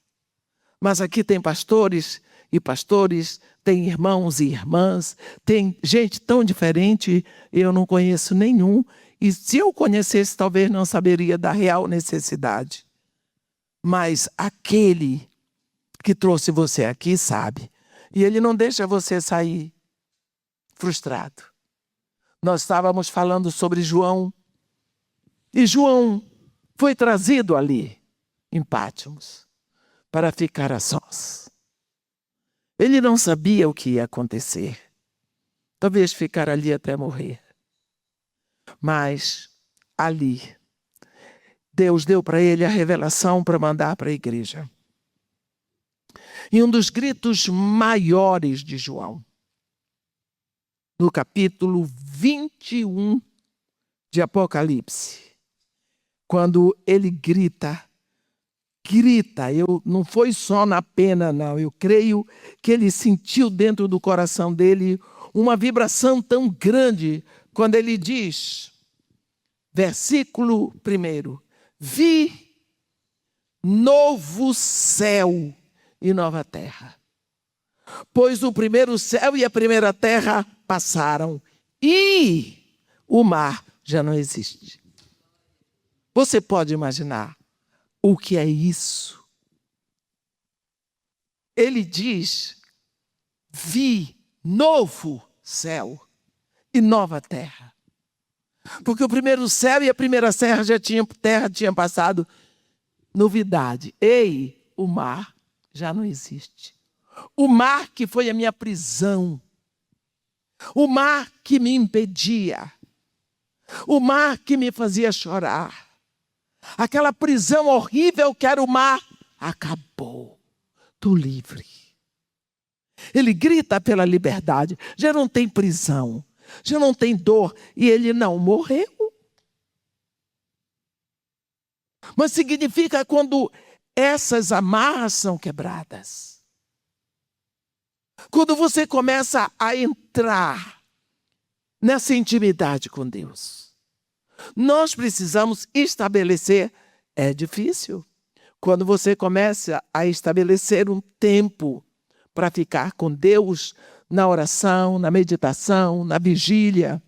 Mas aqui tem pastores e pastores, tem irmãos e irmãs, tem gente tão diferente, eu não conheço nenhum. E se eu conhecesse, talvez não saberia da real necessidade. Mas aquele que trouxe você aqui sabe. E ele não deixa você sair frustrado. Nós estávamos falando sobre João. E João foi trazido ali, em Pátimos, para ficar a sós. Ele não sabia o que ia acontecer. Talvez ficar ali até morrer. Mas ali, Deus deu para ele a revelação para mandar para a igreja. E um dos gritos maiores de João, no capítulo 21 de Apocalipse, quando ele grita, não foi só na pena, não. Eu creio que ele sentiu dentro do coração dele uma vibração tão grande quando ele diz, versículo 1, vi novo céu e nova terra. Pois o primeiro céu e a primeira terra passaram e o mar já não existe. Você pode imaginar o que é isso? Ele diz, vi novo céu e nova terra. Porque o primeiro céu e a primeira terra tinham passado. Novidade. Ei, o mar já não existe. O mar que foi a minha prisão. O mar que me impedia. O mar que me fazia chorar. Aquela prisão horrível que era o mar, acabou. Estou livre. Ele grita pela liberdade. Já não tem prisão. Já não tem dor. E ele não morreu. mas significa quando essas amarras são quebradas. Quando você começa a entrar nessa intimidade com Deus. Nós precisamos estabelecer, é difícil, quando você começa a estabelecer um tempo para ficar com Deus na oração, na meditação, na vigília,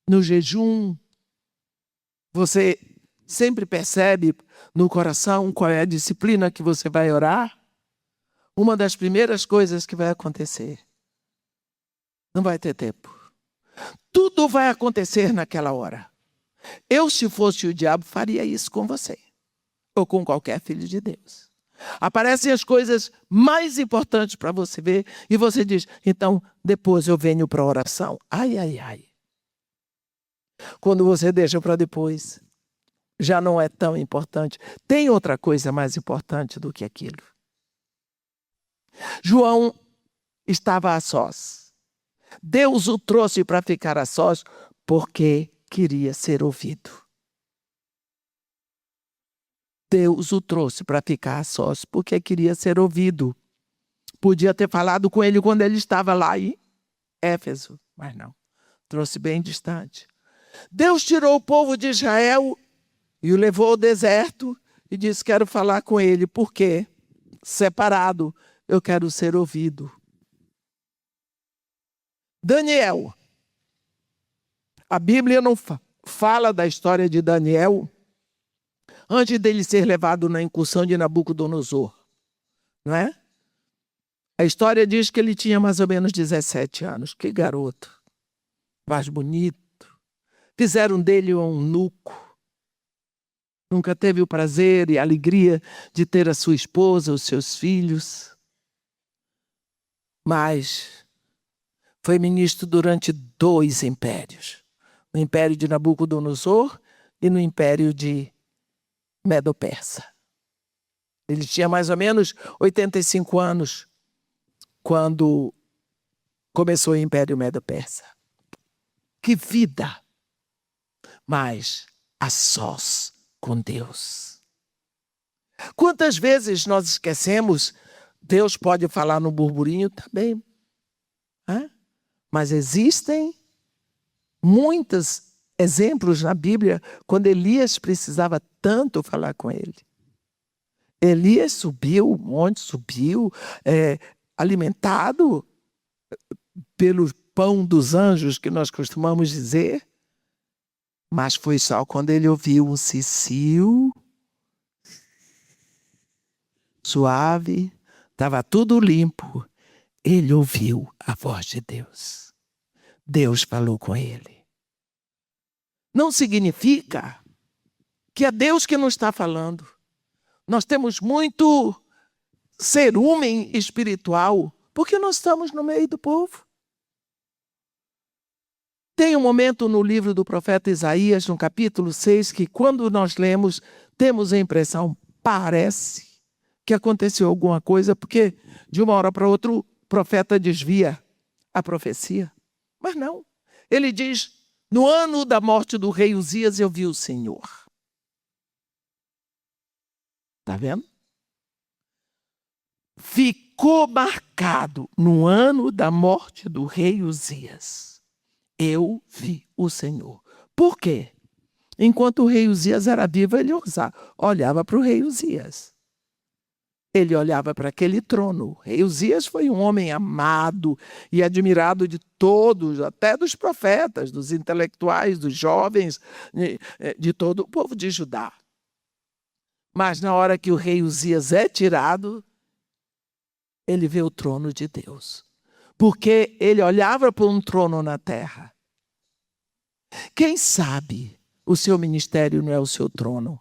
no jejum, você sempre percebe no coração qual é a disciplina que você vai orar. Uma das primeiras coisas que vai acontecer, não vai ter tempo. Tudo vai acontecer naquela hora. Eu, se fosse o diabo, faria isso com você. Ou com qualquer filho de Deus. Aparecem as coisas mais importantes para você ver. E você diz, então, depois eu venho para a oração. Ai, ai, ai. Quando você deixa para depois, já não é tão importante. Tem outra coisa mais importante do que aquilo. João estava a sós. Deus o trouxe para ficar a sós porque queria ser ouvido. Deus o trouxe para ficar a sós porque queria ser ouvido. Podia ter falado com ele quando ele estava lá em Éfeso, mas não. Trouxe bem distante. Deus tirou o povo de Israel e o levou ao deserto e disse, quero falar com ele. Por quê? Separado, eu quero ser ouvido. Daniel. A Bíblia não fala da história de Daniel antes dele ser levado na incursão de Nabucodonosor. Não é? A história diz que ele tinha mais ou menos 17 anos. Que garoto. Mais bonito. Fizeram dele um eunuco. Nunca teve o prazer e a alegria de ter a sua esposa, os seus filhos. Mas foi ministro durante 2 impérios. No império de Nabucodonosor e no império de Medo-Persa. Ele tinha mais ou menos 85 anos quando começou o império Medo-Persa. Que vida! Mas a sós com Deus. Quantas vezes nós esquecemos, Deus pode falar no burburinho também. Mas existem muitos exemplos na Bíblia quando Elias precisava tanto falar com ele. Elias subiu o monte, alimentado pelo pão dos anjos, que nós costumamos dizer. Mas foi só quando ele ouviu um cicio suave, estava tudo limpo. Ele ouviu a voz de Deus. Deus falou com ele. Não significa que é Deus que não está falando. Nós temos muito cerume espiritual, porque nós estamos no meio do povo. Tem um momento no livro do profeta Isaías, no capítulo 6, que quando nós lemos, temos a impressão, parece que aconteceu alguma coisa, porque de uma hora para outra o profeta desvia a profecia. Mas não. Ele diz, no ano da morte do rei Uzias, eu vi o Senhor. Está vendo? Ficou marcado no ano da morte do rei Uzias. Eu vi o Senhor. Por quê? Enquanto o rei Uzias era vivo, ele olhava para o rei Uzias. Ele olhava para aquele trono. O rei Uzias foi um homem amado e admirado de todos, até dos profetas, dos intelectuais, dos jovens, de todo o povo de Judá. Mas na hora que o rei Uzias é tirado, ele vê o trono de Deus. Porque ele olhava para um trono na terra. Quem sabe o seu ministério não é o seu trono?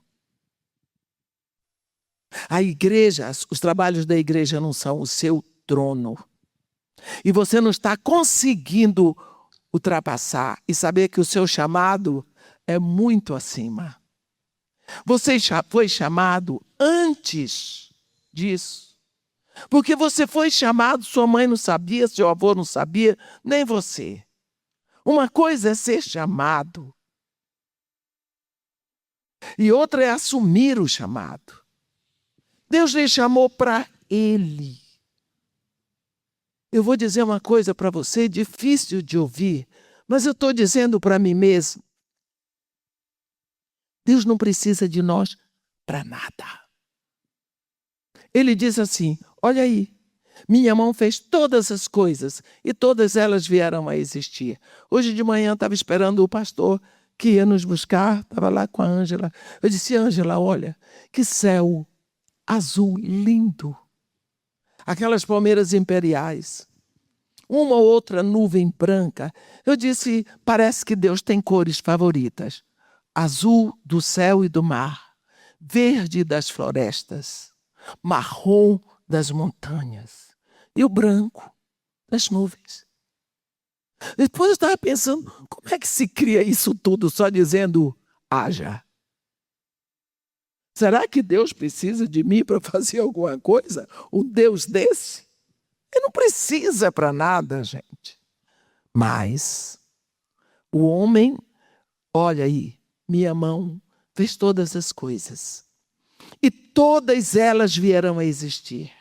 A igreja, os trabalhos da igreja não são o seu trono. E você não está conseguindo ultrapassar e saber que o seu chamado é muito acima. Você foi chamado antes disso. Porque você foi chamado, sua mãe não sabia, seu avô não sabia, nem você. Uma coisa é ser chamado. E outra é assumir o chamado. Deus lhe chamou para Ele. Eu vou dizer uma coisa para você, difícil de ouvir, mas eu estou dizendo para mim mesmo. Deus não precisa de nós para nada. Ele diz assim, olha aí, minha mão fez todas as coisas e todas elas vieram a existir. Hoje de manhã eu estava esperando o pastor que ia nos buscar, estava lá com a Ângela. Eu disse, Ângela, olha, que céu azul lindo. Aquelas palmeiras imperiais. Uma ou outra nuvem branca. Eu disse, parece que Deus tem cores favoritas. Azul do céu e do mar. Verde das florestas. Marrom das montanhas. E o branco das nuvens. Depois eu estava pensando, como é que se cria isso tudo só dizendo, haja? Será que Deus precisa de mim para fazer alguma coisa? Um Deus desse? Ele não precisa para nada, gente. Mas o homem, olha aí, minha mão fez todas as coisas. E todas elas vieram a existir.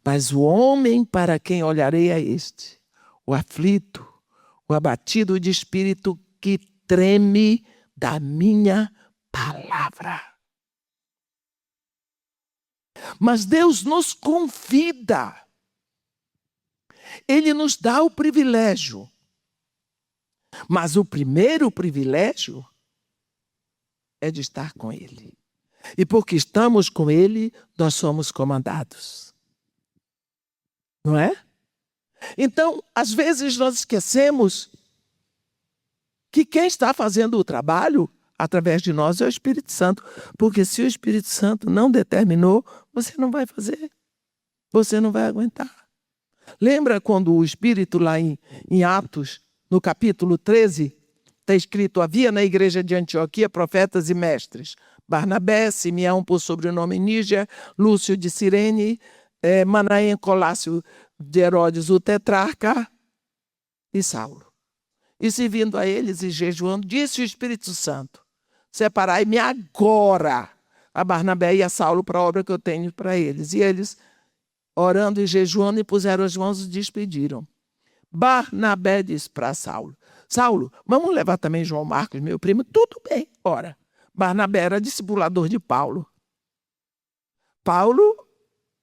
Mas o homem para quem olharei é este, o aflito, o abatido de espírito que treme da minha palavra. Mas Deus nos convida. Ele nos dá o privilégio. Mas o primeiro privilégio é de estar com Ele. E porque estamos com Ele, nós somos comandados. Não é? Então, às vezes nós esquecemos que quem está fazendo o trabalho através de nós é o Espírito Santo. Porque se o Espírito Santo não determinou, você não vai fazer. Você não vai aguentar. Lembra quando o Espírito lá em Atos, no capítulo 13, está escrito, havia na igreja de Antioquia profetas e mestres. Barnabé, Simeão por sobrenome Níger, Lúcio de Cirene, Manaém Colácio de Herodes o tetrarca e Saulo. E se vindo a eles e jejuando, disse o Espírito Santo, separai-me agora a Barnabé e a Saulo para a obra que eu tenho para eles. E eles, orando e jejuando, e puseram as mãos e despediram. Barnabé disse para Saulo, Saulo, vamos levar também João Marcos, meu primo? Tudo bem, ora. Barnabé era discipulador de Paulo. Paulo,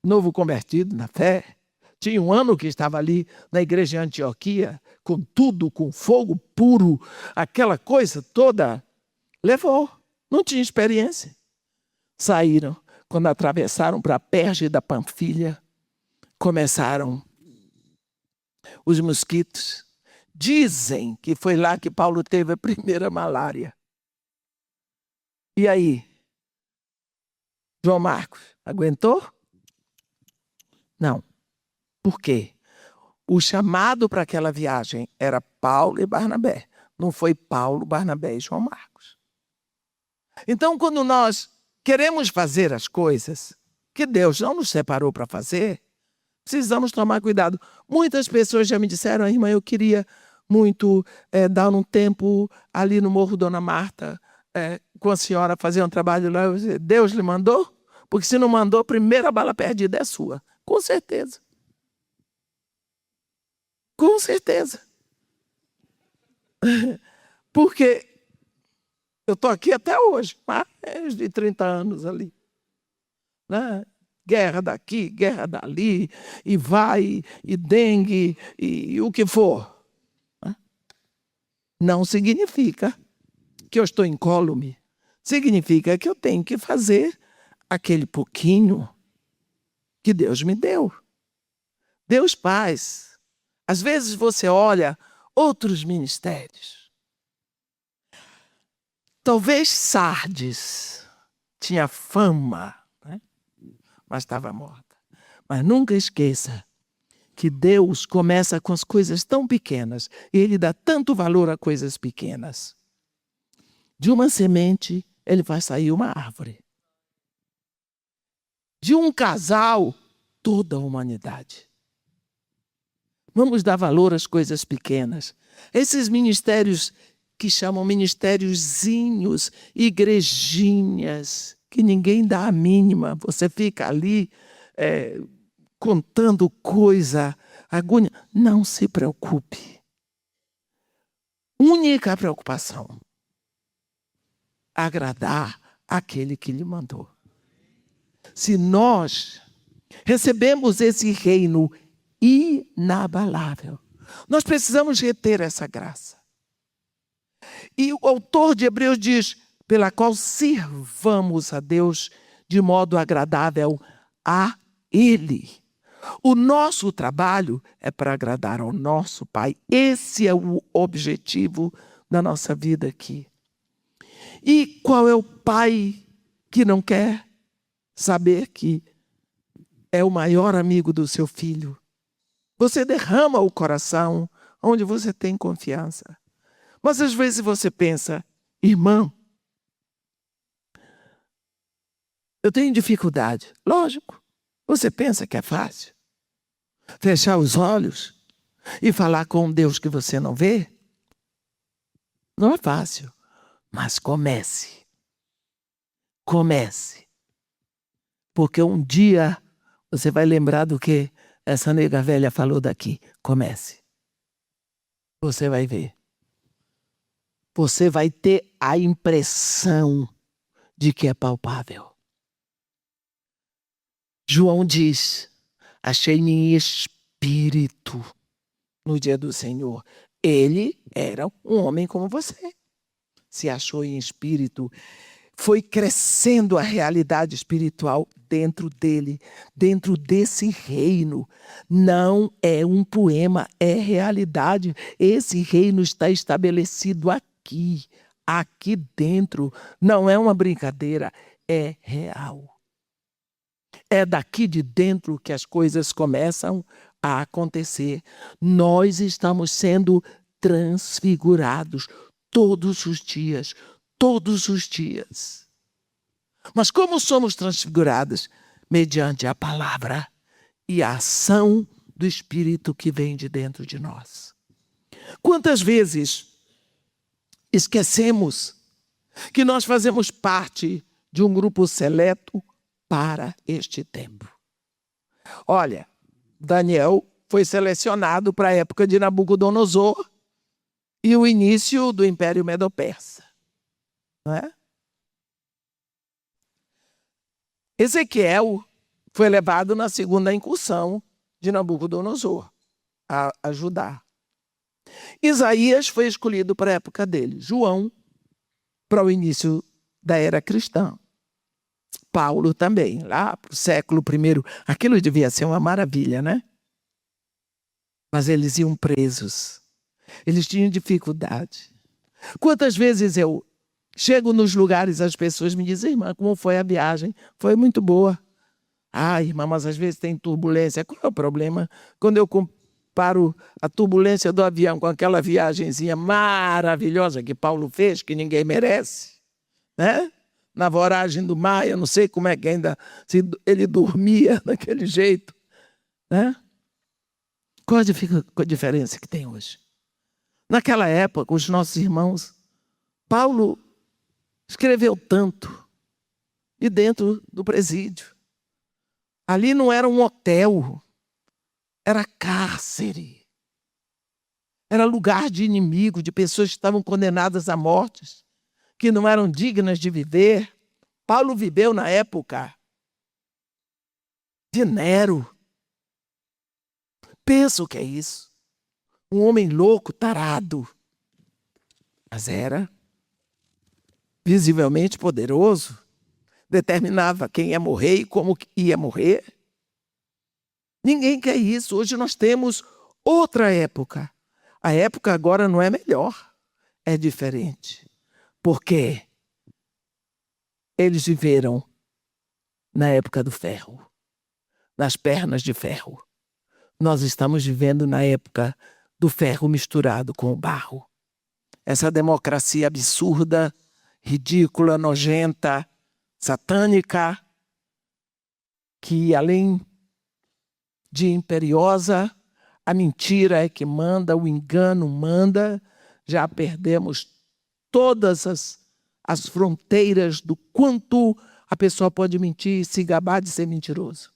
novo convertido na fé, tinha um ano que estava ali na igreja de Antioquia, com tudo, com fogo puro, aquela coisa toda, levou, não tinha experiência. Saíram, quando atravessaram para Perge da Panfilha, começaram os mosquitos. Dizem que foi lá que Paulo teve a primeira malária. E aí? João Marcos, aguentou? Não. Por quê? O chamado para aquela viagem era Paulo e Barnabé. Não foi Paulo, Barnabé e João Marcos. Então, quando nós queremos fazer as coisas que Deus não nos separou para fazer, precisamos tomar cuidado. Muitas pessoas já me disseram, irmã, eu queria muito dar um tempo ali no Morro Dona Marta, com a senhora fazer um trabalho lá. Eu disse, Deus lhe mandou? Porque se não mandou, a primeira bala perdida é sua. Com certeza. Com certeza. Porque eu estou aqui até hoje, mais de 30 anos ali. Né? Guerra daqui, guerra dali, e vai, e dengue, e o que for. Não significa que eu estou incólume. Significa que eu tenho que fazer aquele pouquinho que Deus me deu. Deus faz. Às vezes você olha outros ministérios. Talvez Sardes tinha fama, né? Mas estava morta. Mas nunca esqueça que Deus começa com as coisas tão pequenas e Ele dá tanto valor a coisas pequenas. De uma semente, Ele vai sair uma árvore. De um casal, toda a humanidade. Vamos dar valor às coisas pequenas. Esses ministérios que chamam ministériozinhos, igrejinhas, que ninguém dá a mínima. Você fica ali contando coisa, agônia. Não se preocupe. Única preocupação: agradar aquele que lhe mandou. Se nós recebemos esse reino inabalável, nós precisamos reter essa graça. E o autor de Hebreus diz: pela qual sirvamos a Deus de modo agradável a Ele. O nosso trabalho é para agradar ao nosso Pai. Esse é o objetivo da nossa vida aqui. E qual é o pai que não quer saber que é o maior amigo do seu filho? Você derrama o coração onde você tem confiança. Mas às vezes você pensa: irmão, eu tenho dificuldade. Lógico, você pensa que é fácil fechar os olhos e falar com um Deus que você não vê? Não é fácil, mas comece. Comece. Porque um dia você vai lembrar do que essa nega velha falou daqui. Comece. Você vai ver. Você vai ter a impressão de que é palpável. João diz: achei em espírito no dia do Senhor. Ele era um homem como você. Se achou em espírito. Foi crescendo a realidade espiritual dentro dele, dentro desse reino. Não é um poema, é realidade. Esse reino está estabelecido aqui dentro. Não é uma brincadeira, é real. É daqui de dentro que as coisas começam a acontecer. Nós estamos sendo transfigurados todos os dias. Todos os dias. Mas como somos transfigurados? Mediante a palavra e a ação do Espírito que vem de dentro de nós. Quantas vezes esquecemos que nós fazemos parte de um grupo seleto para este tempo? Olha, Daniel foi selecionado para a época de Nabucodonosor e o início do Império Medo-Persa. Não é? Ezequiel foi levado na segunda incursão de Nabucodonosor a Judá. Isaías foi escolhido para a época dele. João para o início da era cristã. Paulo também, lá para o século I. Aquilo devia ser uma maravilha, né? Mas eles iam presos. Eles tinham dificuldade. Quantas vezes eu chego nos lugares, as pessoas me dizem: irmã, como foi a viagem? Foi muito boa. Ah, irmã, mas às vezes tem turbulência. Qual é o problema? Quando eu comparo a turbulência do avião com aquela viagenzinha maravilhosa que Paulo fez, que ninguém merece, né? Na voragem do mar, eu não sei como é que ainda se ele dormia daquele jeito, né? Qual a diferença que tem hoje? Naquela época, os nossos irmãos, Paulo escreveu tanto, e dentro do presídio. Ali não era um hotel, era cárcere. Era lugar de inimigo, de pessoas que estavam condenadas à morte, que não eram dignas de viver. Paulo viveu na época de Nero. Pensa o que é isso. Um homem louco, tarado. Mas era visivelmente poderoso, determinava quem ia morrer e como ia morrer. Ninguém quer isso. Hoje nós temos outra época. A época agora não é melhor, é diferente. Porque eles viveram na época do ferro, nas pernas de ferro. Nós estamos vivendo na época do ferro misturado com o barro. Essa democracia absurda, ridícula, nojenta, satânica, que além de imperiosa, a mentira é que manda, o engano manda. Já perdemos todas as fronteiras do quanto a pessoa pode mentir, se gabar de ser mentiroso.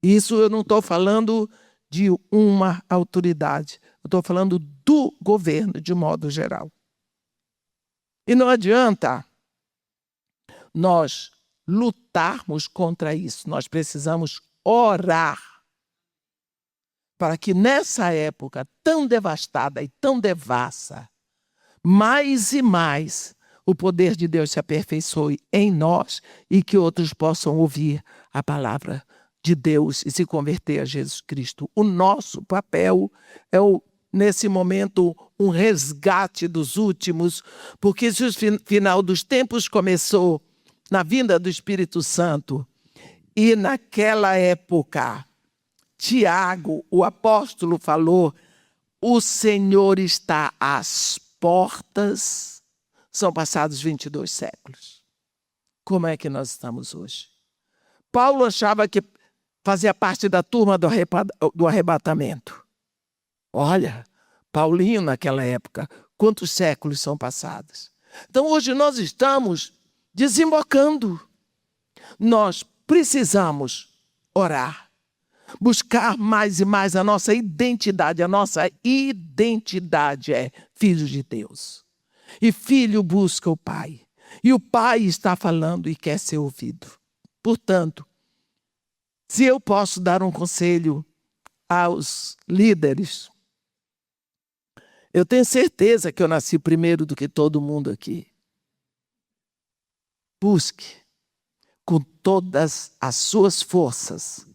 Isso eu não estou falando de uma autoridade, eu estou falando do governo de modo geral. E não adianta nós lutarmos contra isso, nós precisamos orar para que nessa época tão devastada e tão devassa, mais e mais o poder de Deus se aperfeiçoe em nós e que outros possam ouvir a palavra de Deus e se converter a Jesus Cristo. O nosso papel é, nesse momento, um resgate dos últimos, porque se o final dos tempos começou na vinda do Espírito Santo, e naquela época, Tiago, o apóstolo, falou: o Senhor está às portas. São passados 22 séculos. Como é que nós estamos hoje? Paulo achava que fazia parte da turma do arrebatamento. Olha, Paulinho naquela época, quantos séculos são passados? Então hoje nós estamos desembocando. Nós precisamos orar, buscar mais e mais a nossa identidade. A nossa identidade é filho de Deus. E filho busca o Pai. E o Pai está falando e quer ser ouvido. Portanto, se eu posso dar um conselho aos líderes, eu tenho certeza que eu nasci primeiro do que todo mundo aqui. Busque com todas as suas forças,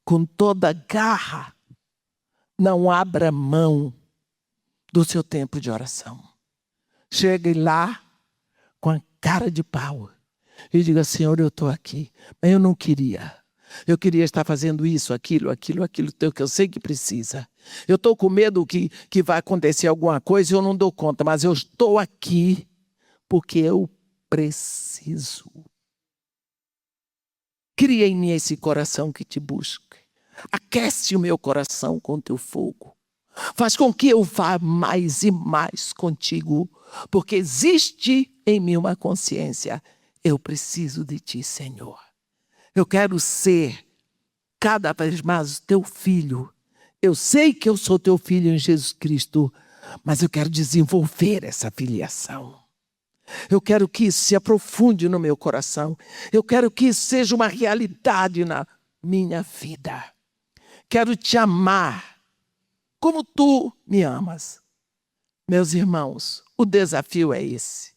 com toda a garra. Não abra mão do seu tempo de oração. Chegue lá com a cara de pau e diga: Senhor, eu estou aqui, mas eu não queria. Eu queria estar fazendo isso, aquilo, que eu sei que precisa. Eu estou com medo que vai acontecer alguma coisa e eu não dou conta, mas eu estou aqui porque eu preciso. Cria em mim esse coração que te busque. Aquece o meu coração com teu fogo. Faz com que eu vá mais e mais contigo, porque existe em mim uma consciência. Eu preciso de ti, Senhor. Eu quero ser cada vez mais teu filho. Eu sei que eu sou teu filho em Jesus Cristo, mas eu quero desenvolver essa filiação. Eu quero que isso se aprofunde no meu coração. Eu quero que isso seja uma realidade na minha vida. Quero te amar como tu me amas. Meus irmãos, o desafio é esse.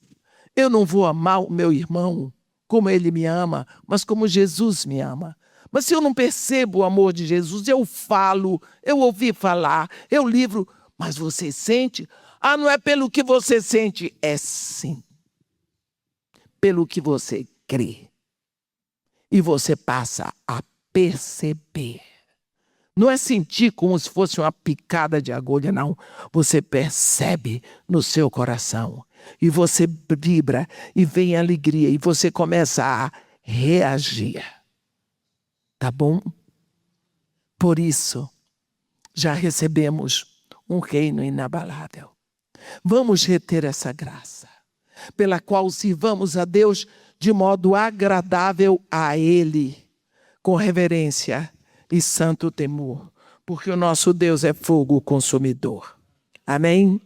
Eu não vou amar o meu irmão como ele me ama, mas como Jesus me ama. Mas se eu não percebo o amor de Jesus, eu falo, eu ouvi falar, eu livro, mas você sente? Ah, não é pelo que você sente, é sim. Pelo que você crê. E você passa a perceber. Não é sentir como se fosse uma picada de agulha, não. Você percebe no seu coração. E você vibra, e vem alegria, e você começa a reagir. Tá bom? Por isso, já recebemos um reino inabalável. Vamos reter essa graça, pela qual sirvamos a Deus de modo agradável a Ele, com reverência e santo temor, porque o nosso Deus é fogo consumidor. Amém?